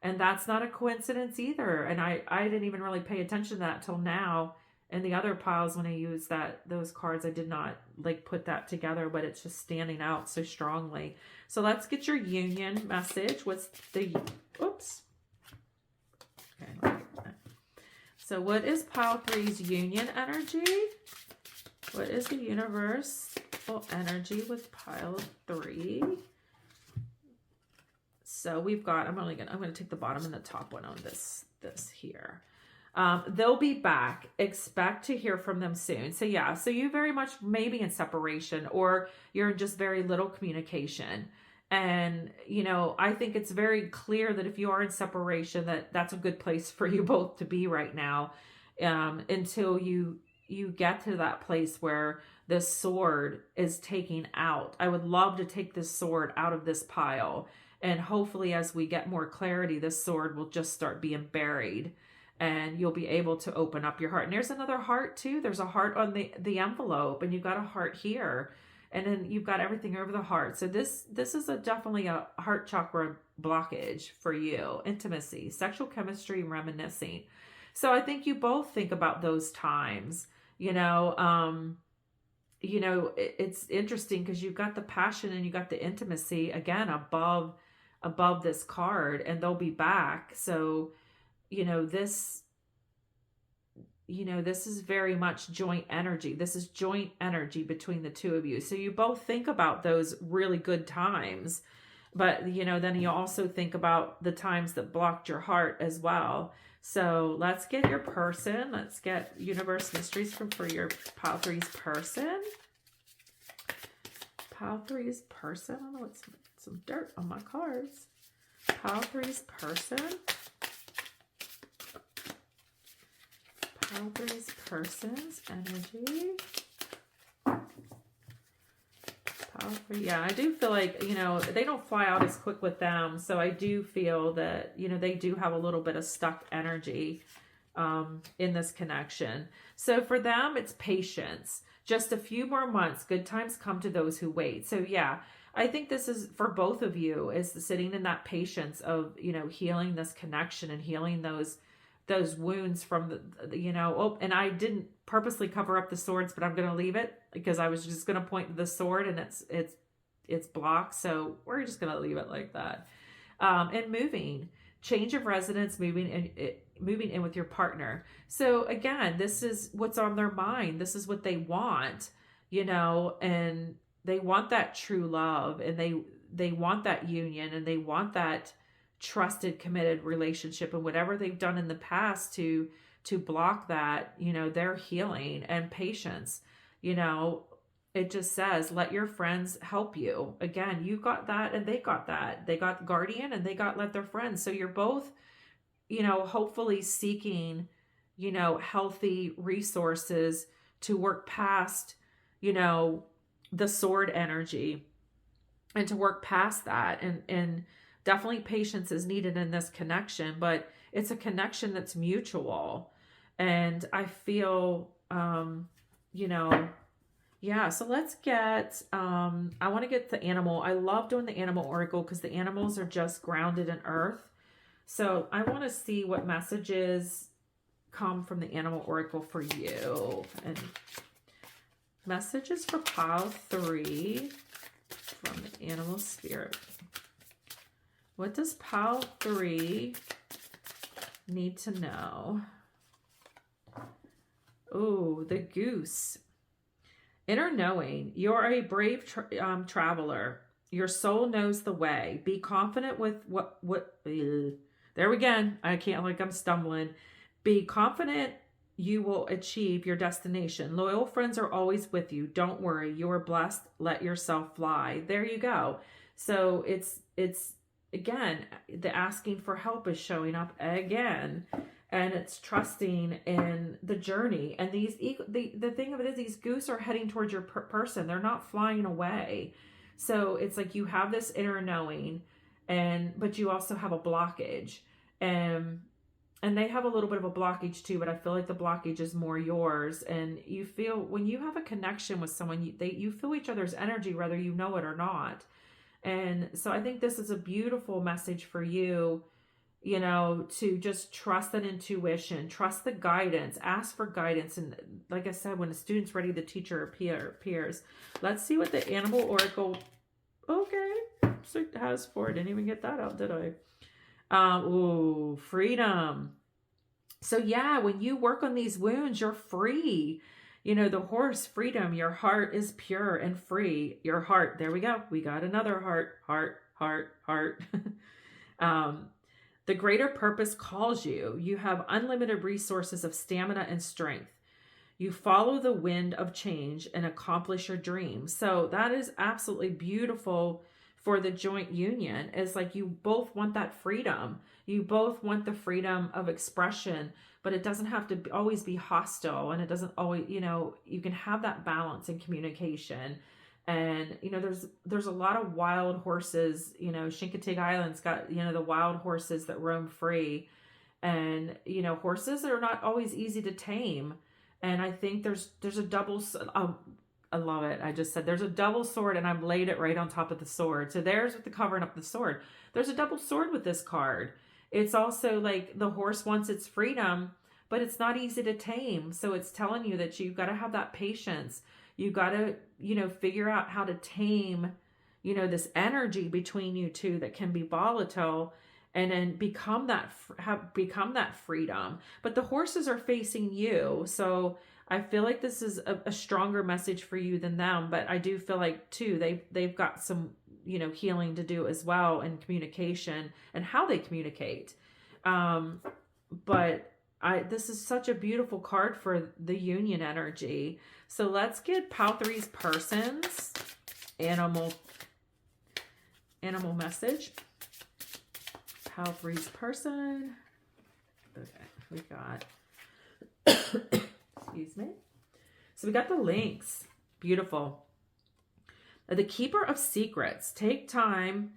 And that's not a coincidence either. And I didn't even really pay attention to that till now. And the other piles, when I used those cards, I did not put that together, but it's just standing out so strongly. So let's get your union message. What's the, oops. Okay. So what is pile 3's union energy? What is the universal energy with pile 3? So we've got, I'm going to take the bottom and the top one on this here. They'll be back. Expect to hear from them soon. So yeah, so you very much maybe in separation, or you're in just very little communication. And, you know, I think it's very clear that if you are in separation, that's a good place for you both to be right now, until you get to that place where this sword is taking out. I would love to take this sword out of this pile. And hopefully as we get more clarity, this sword will just start being buried and you'll be able to open up your heart. And there's another heart too. There's a heart on the envelope, and you've got a heart here. And then you've got everything over the heart. So this is definitely a heart chakra blockage for you. Intimacy, sexual chemistry, reminiscing. So I think you both think about those times. It's interesting because you've got the passion and you got the intimacy again above this card, and they'll be back. So, this is very much joint energy. This is joint energy between the two of you. So you both think about those really good times, but then you also think about the times that blocked your heart as well. So let's get your person. Let's get Universe Mysteries for your Pile 3's person. Pile 3's person. I don't know what's some dirt on my cards. Pile 3's person. Pile 3's person's energy. Pile 3. Yeah, I do feel like, they don't fly out as quick with them. So I do feel that, they do have a little bit of stuck energy in this connection. So for them, it's patience. Just a few more months. Good times come to those who wait. So yeah, I think this is for both of you, is sitting in that patience of, healing this connection and healing those wounds from and I didn't purposely cover up the swords, but I'm going to leave it because I was just going to point to the sword and it's blocked. So we're just going to leave it like that. And moving, change of residence, moving in with your partner. So again, this is what's on their mind. This is what they want, and they want that true love, and they want that union, and they want that trusted, committed relationship. And whatever they've done in the past to block that, they're healing. And patience, it just says, let your friends help you. Again, you got that and they got that. They got guardian and they got let their friends. So you're both, hopefully seeking, healthy resources to work past, the sword energy, and to work past that. And definitely patience is needed in this connection, but it's a connection that's mutual. And I feel, yeah, so let's get, I want to get the animal. I love doing the animal oracle because the animals are just grounded in earth. So I want to see what messages come from the animal oracle for you. And messages for Pile 3 from the animal spirit. What does Pile 3 need to know? Oh, the goose. Inner knowing. You're a brave traveler. Your soul knows the way. Be confident with what there we go. I can't, I'm stumbling. Be confident you will achieve your destination. Loyal friends are always with you. Don't worry. You are blessed. Let yourself fly. There you go. So it's again, the asking for help is showing up again. And it's trusting in the journey. And the thing of it is, these goose are heading towards your person. They're not flying away. So it's like you have this inner knowing, but you also have a blockage. And they have a little bit of a blockage too, but I feel like the blockage is more yours. And you feel, when you have a connection with someone, you feel each other's energy, whether you know it or not. And so I think this is a beautiful message for you, to just trust that intuition, trust the guidance, ask for guidance. And like I said, when a student's ready, the teacher appears. Let's see what the animal oracle, has for it. Didn't even get that out, did I? Ooh, freedom. So yeah, when you work on these wounds, you're free. The horse, freedom, your heart is pure and free. Your heart, there we go. We got another heart, heart, heart, heart. um, the greater purpose calls you. You have unlimited resources of stamina and strength. You follow the wind of change and accomplish your dreams. So that is absolutely beautiful for the joint union. Is like you both want that freedom. You both want the freedom of expression, but it doesn't have to always be hostile, and it doesn't always, you can have that balance in communication. And there's a lot of wild horses. Chincoteague Island's got the wild horses that roam free, and horses are not always easy to tame. And I think there's a double. I love it. I just said there's a double sword, and I've laid it right on top of the sword. So there's with the covering up the sword. There's a double sword with this card. It's also like the horse wants its freedom, but it's not easy to tame. So it's telling you that you've got to have that patience. You got to, figure out how to tame, this energy between you two that can be volatile, and then become that freedom. But the horses are facing you. So I feel like this is a stronger message for you than them. But I do feel like too, they've got some, healing to do as well, in communication and how they communicate. But this is such a beautiful card for the union energy. So let's get Pal-3's person's animal message. Pal-3's person. Okay, we got, excuse me. So we got the links. Beautiful. The keeper of secrets. Take time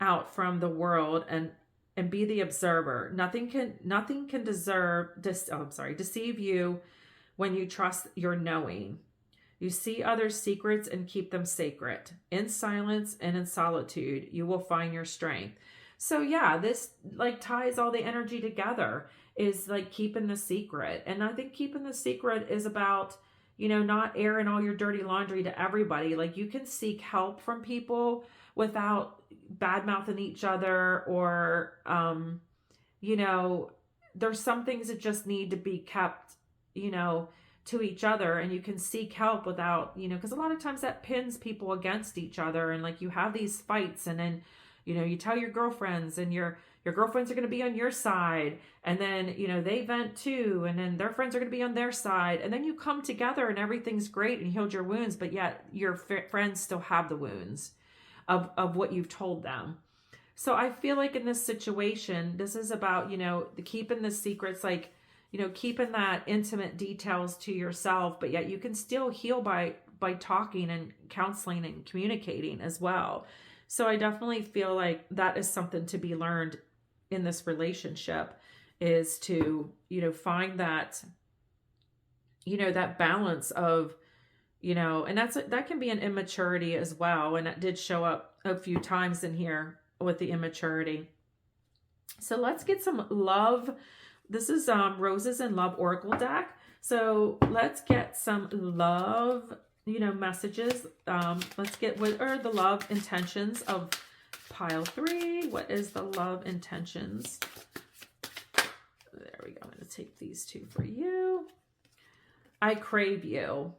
out from the world and be the observer. Nothing can deceive you when you trust your knowing. You see others' secrets and keep them sacred. In silence and in solitude, you will find your strength. So yeah, this like ties all the energy together, is like keeping the secret. And I think keeping the secret is about, not airing all your dirty laundry to everybody. Like you can seek help from people without bad mouthing each other, or, there's some things that just need to be kept, to each other, and you can seek help without, because a lot of times that pins people against each other, and like you have these fights, and then, you tell your girlfriends, and your girlfriends are going to be on your side, and then, they vent too, and then their friends are going to be on their side, and then you come together and everything's great and you healed your wounds, but yet your friends still have the wounds of what you've told them. So I feel like in this situation, this is about, keeping the secrets, like, keeping that intimate details to yourself, but yet you can still heal by talking and counseling and communicating as well. So I definitely feel like that is something to be learned in this relationship, is to, find that, that balance of, and that can be an immaturity as well. And that did show up a few times in here with the immaturity. So let's get some love. This is Roses and Love Oracle deck. So let's get some love, messages. Let's get, what are the love intentions of pile 3? What is the love intentions? There we go. I'm going to take these two for you. I crave you.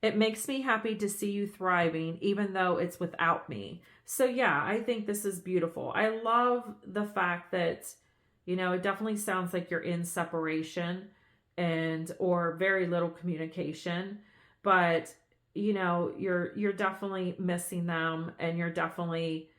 It makes me happy to see you thriving, even though it's without me. So yeah, I think this is beautiful. I love the fact that, it definitely sounds like you're in separation or very little communication, but you're definitely missing them, and you're definitely,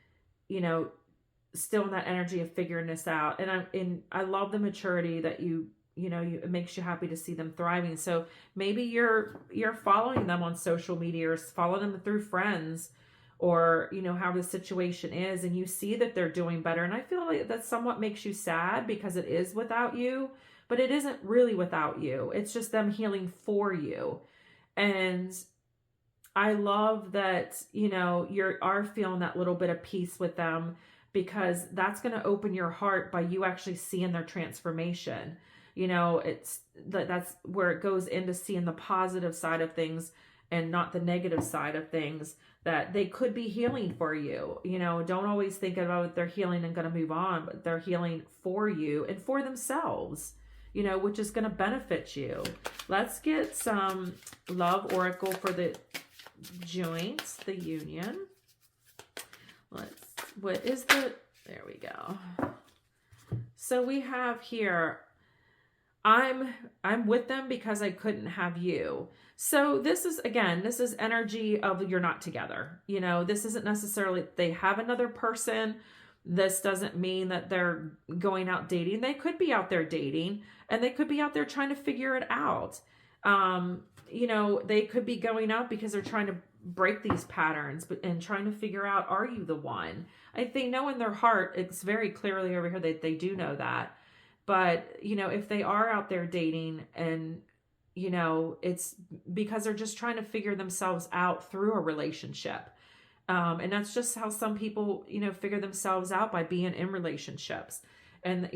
still in that energy of figuring this out. And I love the maturity that it makes you happy to see them thriving. So maybe you're following them on social media, or following them through friends, or, how the situation is, and you see that they're doing better. And I feel like that somewhat makes you sad, because it is without you, but it isn't really without you. It's just them healing for you. And I love that, you are feeling that little bit of peace with them, because that's going to open your heart by you actually seeing their transformation. That's where it goes into seeing the positive side of things and not the negative side of things, that they could be healing for you. Don't always think about they're healing and going to move on, but they're healing for you and for themselves. which is going to benefit you. Let's get some love oracle for the joints, the union. There we go. So we have here, I'm with them because I couldn't have you. So this is energy of you're not together. This isn't necessarily they have another person. This doesn't mean that they're going out dating. They could be out there dating, and they could be out there trying to figure it out. They could be going out because they're trying to break these patterns, and trying to figure out, are you the one? They know in their heart, it's very clearly over here that they do know that. But, if they are out there dating, and, it's because they're just trying to figure themselves out through a relationship. And that's just how some people, figure themselves out, by being in relationships. And,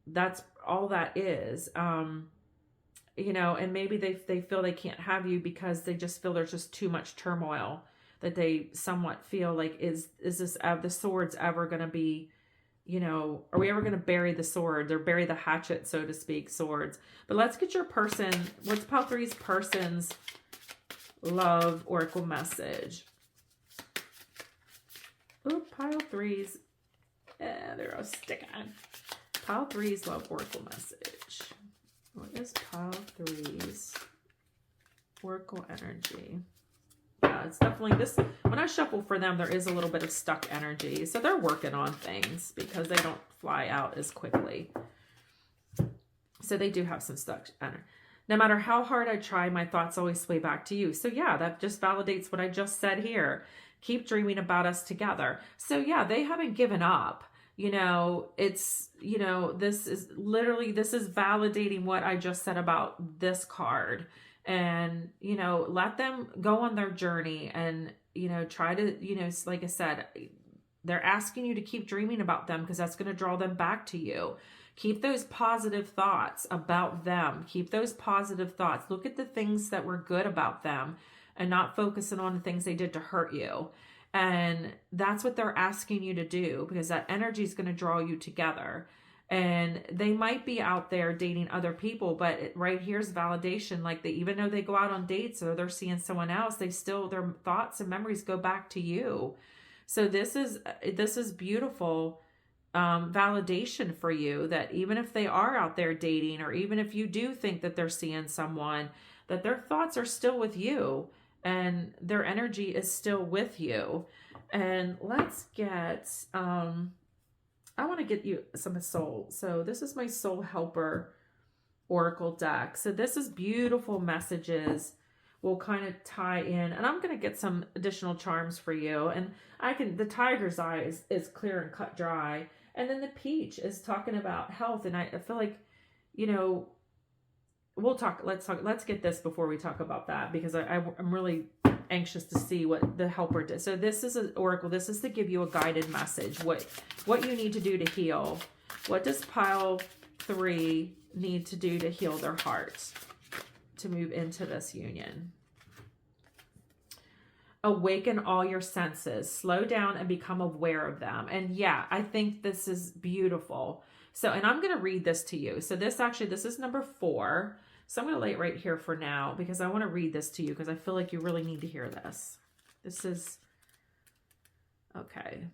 that's all that is. And maybe they feel they can't have you because they just feel there's just too much turmoil, that they somewhat feel like, is this, the swords ever going to be, are we ever going to bury the swords, or bury the hatchet, so to speak, swords? But let's get your person, what's Pile 3's person's love oracle message? Oh, Pile 3's, they're all sticking. Pile 3's love oracle message. What is Pile 3's oracle energy? Yeah, it's definitely this. When I shuffle for them, there is a little bit of stuck energy. So they're working on things because they don't fly out as quickly. So they do have some stuck energy. No matter how hard I try, my thoughts always sway back to you. So yeah, that just validates what I just said here. Keep dreaming about us together. So yeah, they haven't given up. This is validating what I just said about this card. And, let them go on their journey, and, try to, like I said, they're asking you to keep dreaming about them, because that's going to draw them back to you. Keep those positive thoughts about them. Keep those positive thoughts. Look at the things that were good about them, and not focusing on the things they did to hurt you. And that's what they're asking you to do, because that energy is going to draw you together. And they might be out there dating other people, but right here's validation. Like, even though they go out on dates or they're seeing someone else, their thoughts and memories go back to you. So this is beautiful validation for you, that even if they are out there dating, or even if you do think that they're seeing someone, that their thoughts are still with you, and their energy is still with you. And let's get, I want to get you some soul. So this is my Soul Helper Oracle deck. So this is beautiful messages. We'll kind of tie in, and I'm going to get some additional charms for you. And the Tiger's Eye is clear and cut dry. And then the Peach is talking about health. And I feel like, let's get this before we talk about that, because I'm really anxious to see what the Helper did. So this is an oracle. This is to give you a guided message, what you need to do to heal. What does Pile 3 need to do to heal their heart, to move into this union? Awaken all your senses, slow down and become aware of them. And yeah, I think this is beautiful. So, and I'm going to read this to you. So this is number 4. So I'm going to lay it right here for now, because I want to read this to you, because I feel like you really need to hear this. This is, okay.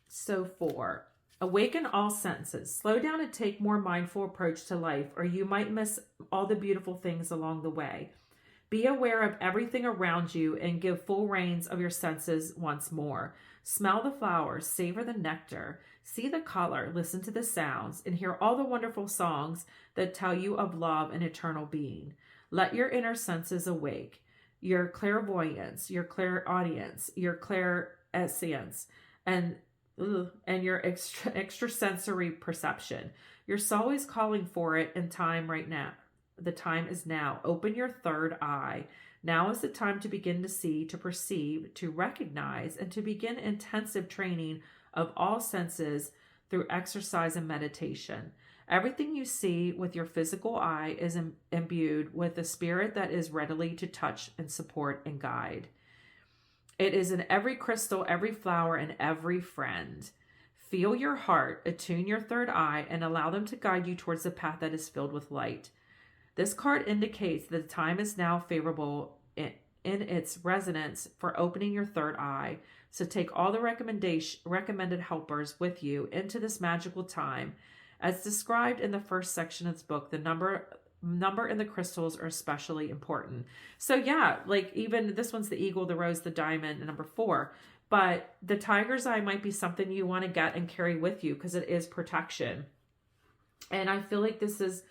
So 4, awaken all senses, slow down and take more mindful approach to life, or you might miss all the beautiful things along the way. Be aware of everything around you and give full reins of your senses once more. Smell the flowers, savor the nectar, see the color, listen to the sounds, and hear all the wonderful songs that tell you of love and eternal being. Let your inner senses awake, your clairvoyance, your clairaudience, your clairsentience, and your extrasensory perception. Your soul is calling for it in time right now. The time is now. Open your third eye. Now is the time to begin to see, to perceive, to recognize, and to begin intensive training of all senses through exercise and meditation. Everything you see with your physical eye is imbued with a spirit that is readily to touch and support and guide. It is in every crystal, every flower, and every friend. Feel your heart, attune your third eye, and allow them to guide you towards the path that is filled with light. This card indicates that the time is now favorable in its resonance for opening your third eye. So take all the recommended helpers with you into this magical time. As described in the first section of this book, the number and the crystals are especially important. So yeah, like even this one's the eagle, the rose, the diamond, and number 4. But the tiger's eye might be something you want to get and carry with you because it is protection. And I feel like this is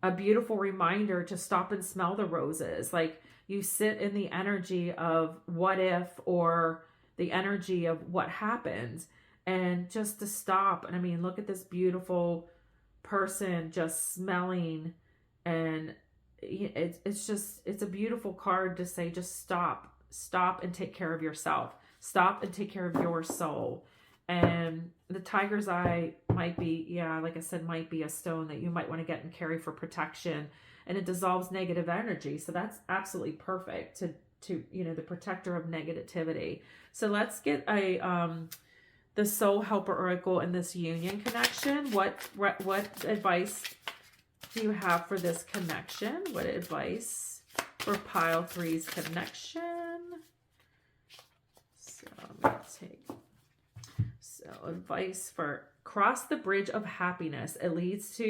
a beautiful reminder to stop and smell the roses. Like you sit in the energy of what if, or the energy of what happened, and just to stop. And I mean, look at this beautiful person just smelling, and it's a beautiful card to say, just stop and take care of yourself. Stop and take care of your soul. And the tiger's eye might be, yeah, like I said, might be a stone that you might want to get and carry for protection, and it dissolves negative energy. So that's absolutely perfect to the protector of negativity. So let's get the soul helper oracle in this union connection. What advice do you have for this connection? What advice for pile 3's connection? So I'm going to take, advice for cross the bridge of happiness. It leads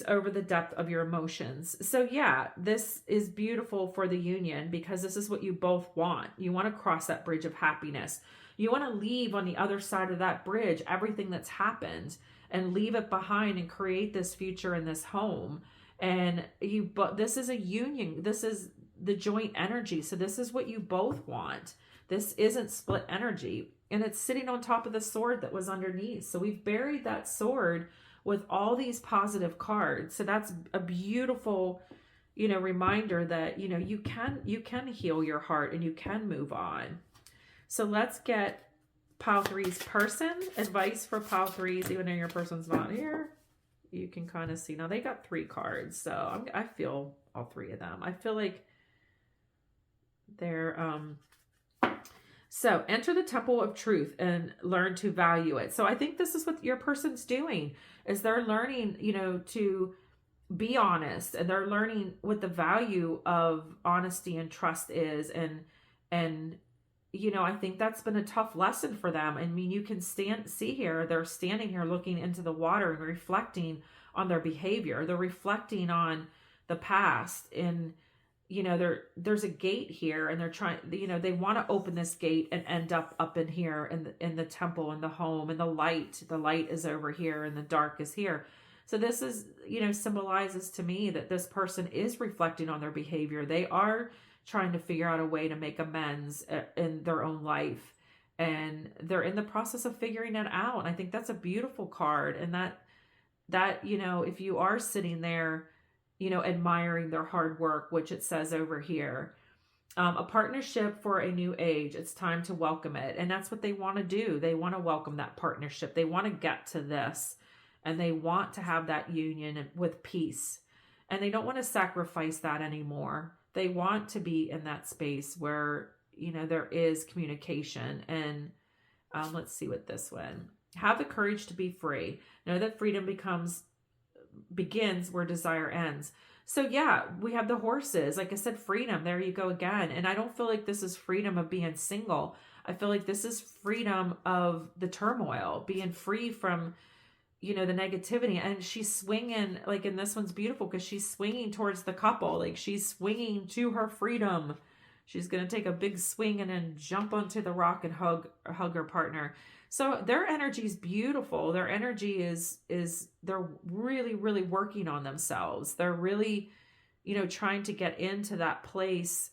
over the depth of your emotions. So yeah, this is beautiful for the union because this is what you both want. You want to cross that bridge of happiness. You want to leave on the other side of that bridge everything that's happened and leave it behind and create this future in this home. But this is a union. This is the joint energy. So this is what you both want. This isn't split energy. And it's sitting on top of the sword that was underneath. So we've buried that sword with all these positive cards. So that's a beautiful, reminder that, you can heal your heart and you can move on. So let's get pile 3's person, advice for pile 3's, even though your person's not here. You can kind of see, now they got 3 cards. So I feel all 3 of them. I feel like they're, so enter the temple of truth and learn to value it. So I think this is what your person's doing, is they're learning, to be honest, and they're learning what the value of honesty and trust is. And I think that's been a tough lesson for them. I mean, you can see here, they're standing here looking into the water and reflecting on their behavior. They're reflecting on the past, and there's a gate here, and they're trying, they want to open this gate and end up in here in the temple, in the home, and the light is over here and the dark is here. So this is, symbolizes to me that this person is reflecting on their behavior. They are trying to figure out a way to make amends in their own life, and they're in the process of figuring it out. And I think that's a beautiful card. And that, if you are sitting there, admiring their hard work, which it says over here, a partnership for a new age, it's time to welcome it. And that's what they want to do. They want to welcome that partnership. They want to get to this, and they want to have that union with peace, and they don't want to sacrifice that anymore. They want to be in that space where, there is communication. And let's see what this one, have the courage to be free. Know that freedom begins where desire ends. So yeah, we have the horses. Like I said, freedom, there you go again. And I don't feel like this is freedom of being single. I feel like this is freedom of the turmoil, being free from, the negativity. And she's swinging, like in this one's beautiful because she's swinging towards the couple. Like she's swinging to her freedom. She's going to take a big swing and then jump onto the rock and hug her partner. So their energy is beautiful. Their energy is they're really, really working on themselves. They're really, trying to get into that place,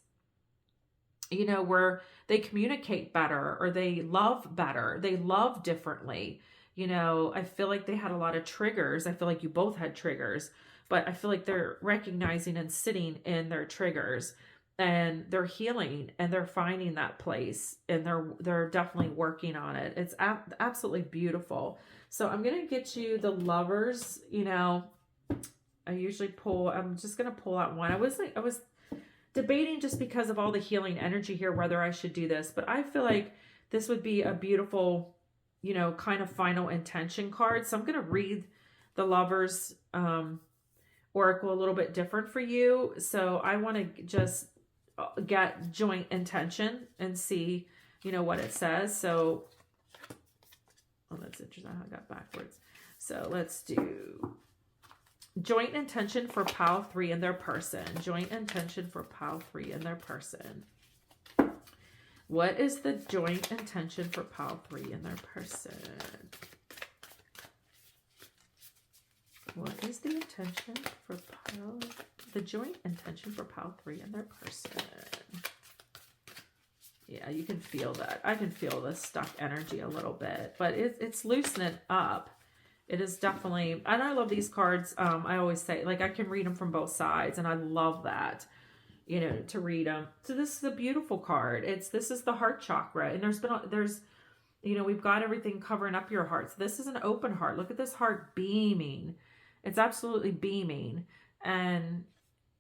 where they communicate better, or they love better. They love differently. I feel like they had a lot of triggers. I feel like you both had triggers, but I feel like they're recognizing and sitting in their triggers, and they're healing, and they're finding that place, and they're definitely working on it. It's absolutely beautiful. So I'm going to get you the Lovers. I usually I'm just going to pull out one. I was debating, just because of all the healing energy here, whether I should do this, but I feel like this would be a beautiful, kind of final intention card. So I'm going to read the Lovers Oracle a little bit different for you. So I want to just get joint intention and see, what it says. So, oh, that's interesting how I got backwards. So let's do joint intention for pile 3 and their person. Joint intention for pile 3 and their person. What is the joint intention for pile 3 and their person? What is the intention for the joint intention for pile 3 and their person? Yeah, you can feel that. I can feel the stuck energy a little bit, but it's loosening up. It is definitely, and I love these cards. I always say, like, I can read them from both sides, and I love that, to read them. So this is a beautiful card. This is the heart chakra, and there's, we've got everything covering up your heart. So this is an open heart. Look at this heart beaming. It's absolutely beaming, and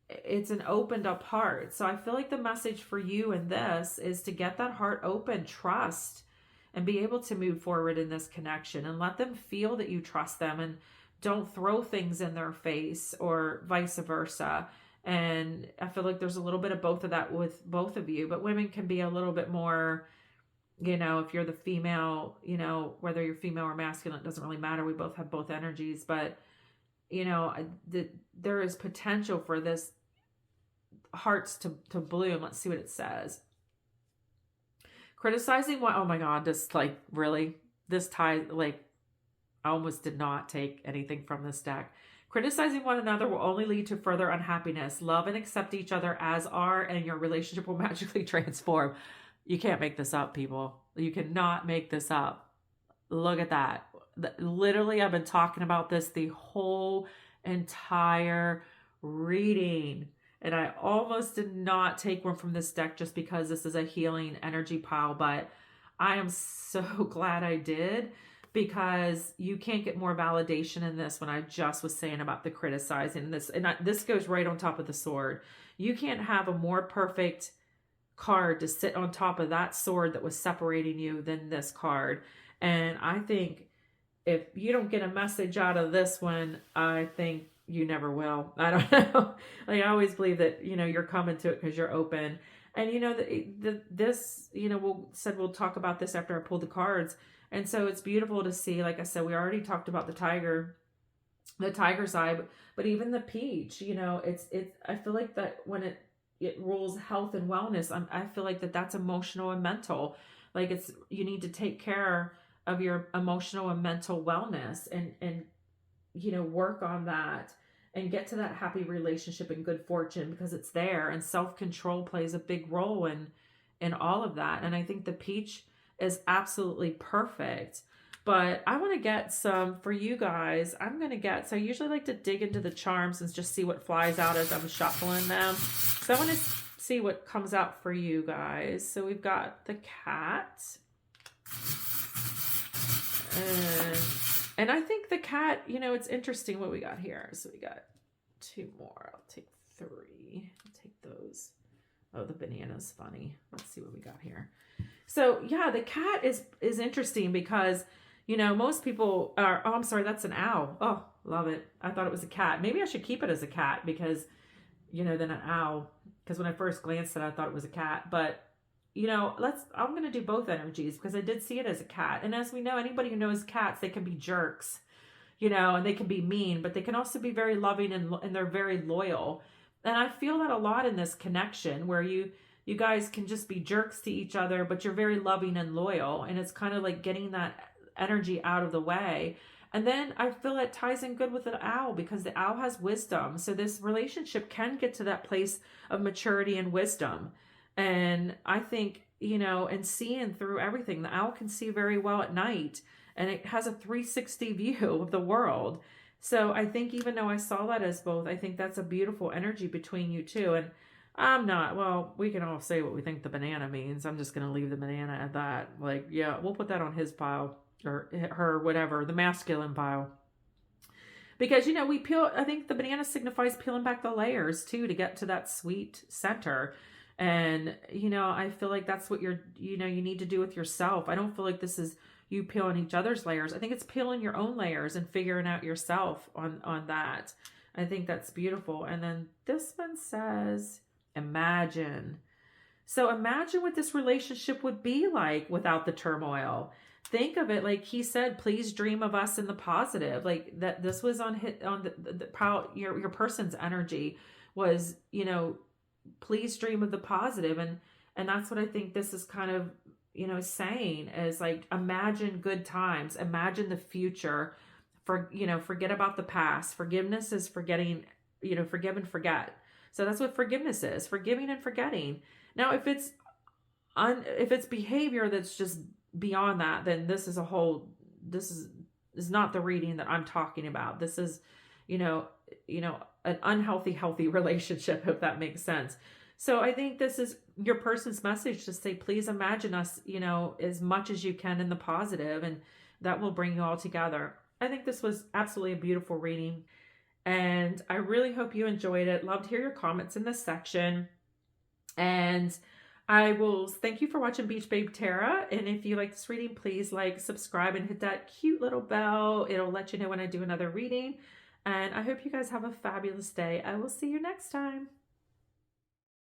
it's an opened up heart. So I feel like the message for you in this is to get that heart open, trust, and be able to move forward in this connection, and let them feel that you trust them, and don't throw things in their face or vice versa. And I feel like there's a little bit of both of that with both of you, but women can be a little bit more, if you're the female, whether you're female or masculine, it doesn't really matter. We both have both energies, but there is potential for this hearts to bloom. Let's see what it says. Criticizing what? Oh my God, this tie, I almost did not take anything from this deck. Criticizing one another will only lead to further unhappiness. Love and accept each other as are, and your relationship will magically transform. You can't make this up, people. You cannot make this up. Look at that. Literally, I've been talking about this the whole entire reading. And I almost did not take one from this deck just because this is a healing energy pile, but I am so glad I did, because you can't get more validation in this when I just was saying about the criticizing this. And this goes right on top of the sword. You can't have a more perfect card to sit on top of that sword that was separating you than this card. And I think if you don't get a message out of this one, I think you never will. I don't know. I always believe that, you're coming to it because you're open. And, we'll talk about this after I pull the cards. And so it's beautiful to see, like I said, we already talked about the tiger's eye, but even the peach, I feel like that when it rules health and wellness, I feel like that's emotional and mental. Like you need to take care of your emotional and mental wellness, and work on that and get to that happy relationship and good fortune, because it's there, and self-control plays a big role in all of that. And I think the peach is absolutely perfect. But I want to get some for you guys. So I usually like to dig into the charms and just see what flies out as I'm shuffling them. So I want to see what comes out for you guys. So we've got the cat. And I think the cat, it's interesting what we got here. So we got 2 more. I'll take 3. I'll take those. Oh, the banana's funny. Let's see what we got here. So yeah, the cat is interesting because, most people are, oh, I'm sorry, that's an owl. Oh, love it. I thought it was a cat. Maybe I should keep it as a cat because, then an owl. Because when I first glanced at it, I thought it was a cat. But I'm going to do both energies because I did see it as a cat. And as we know, anybody who knows cats, they can be jerks, and they can be mean, but they can also be very loving, and they're very loyal. And I feel that a lot in this connection where you guys can just be jerks to each other, but you're very loving and loyal. And it's kind of like getting that energy out of the way. And then I feel it ties in good with the owl because the owl has wisdom. So this relationship can get to that place of maturity and wisdom. And I think, and seeing through everything, the owl can see very well at night, and it has a 360 view of the world. So I think even though I saw that as both, I think that's a beautiful energy between you two. And we can all say what we think the banana means. I'm just going to leave the banana at that. Like, yeah, we'll put that on his pile or her, whatever, the masculine pile. Because, we peel, I think the banana signifies peeling back the layers too, to get to that sweet center. And, I feel like that's what you need to do with yourself. I don't feel like this is you peeling each other's layers. I think it's peeling your own layers and figuring out yourself on that. I think that's beautiful. And then this one says, imagine. So imagine what this relationship would be like without the turmoil. Think of it like he said, please dream of us in the positive. Like that this was on your person's energy was, you know, please dream of the positive. And that's what I think this is kind of, you know, saying is like, imagine good times, imagine the future, forget about the past. Forgiveness is forgetting, forgive and forget. So that's what forgiveness is, forgiving and forgetting. Now, if it's behavior that's just beyond that, then this is not the reading that I'm talking about. This is, an unhealthy, healthy relationship, if that makes sense. So I think this is your person's message to say, please imagine us, as much as you can in the positive, and that will bring you all together. I think this was absolutely a beautiful reading, and I really hope you enjoyed it. Love to hear your comments in this section. And I will thank you for watching Beach Babe Tarot. And if you like this reading, please like, subscribe, and hit that cute little bell. It'll let you know when I do another reading. And I hope you guys have a fabulous day. I will see you next time.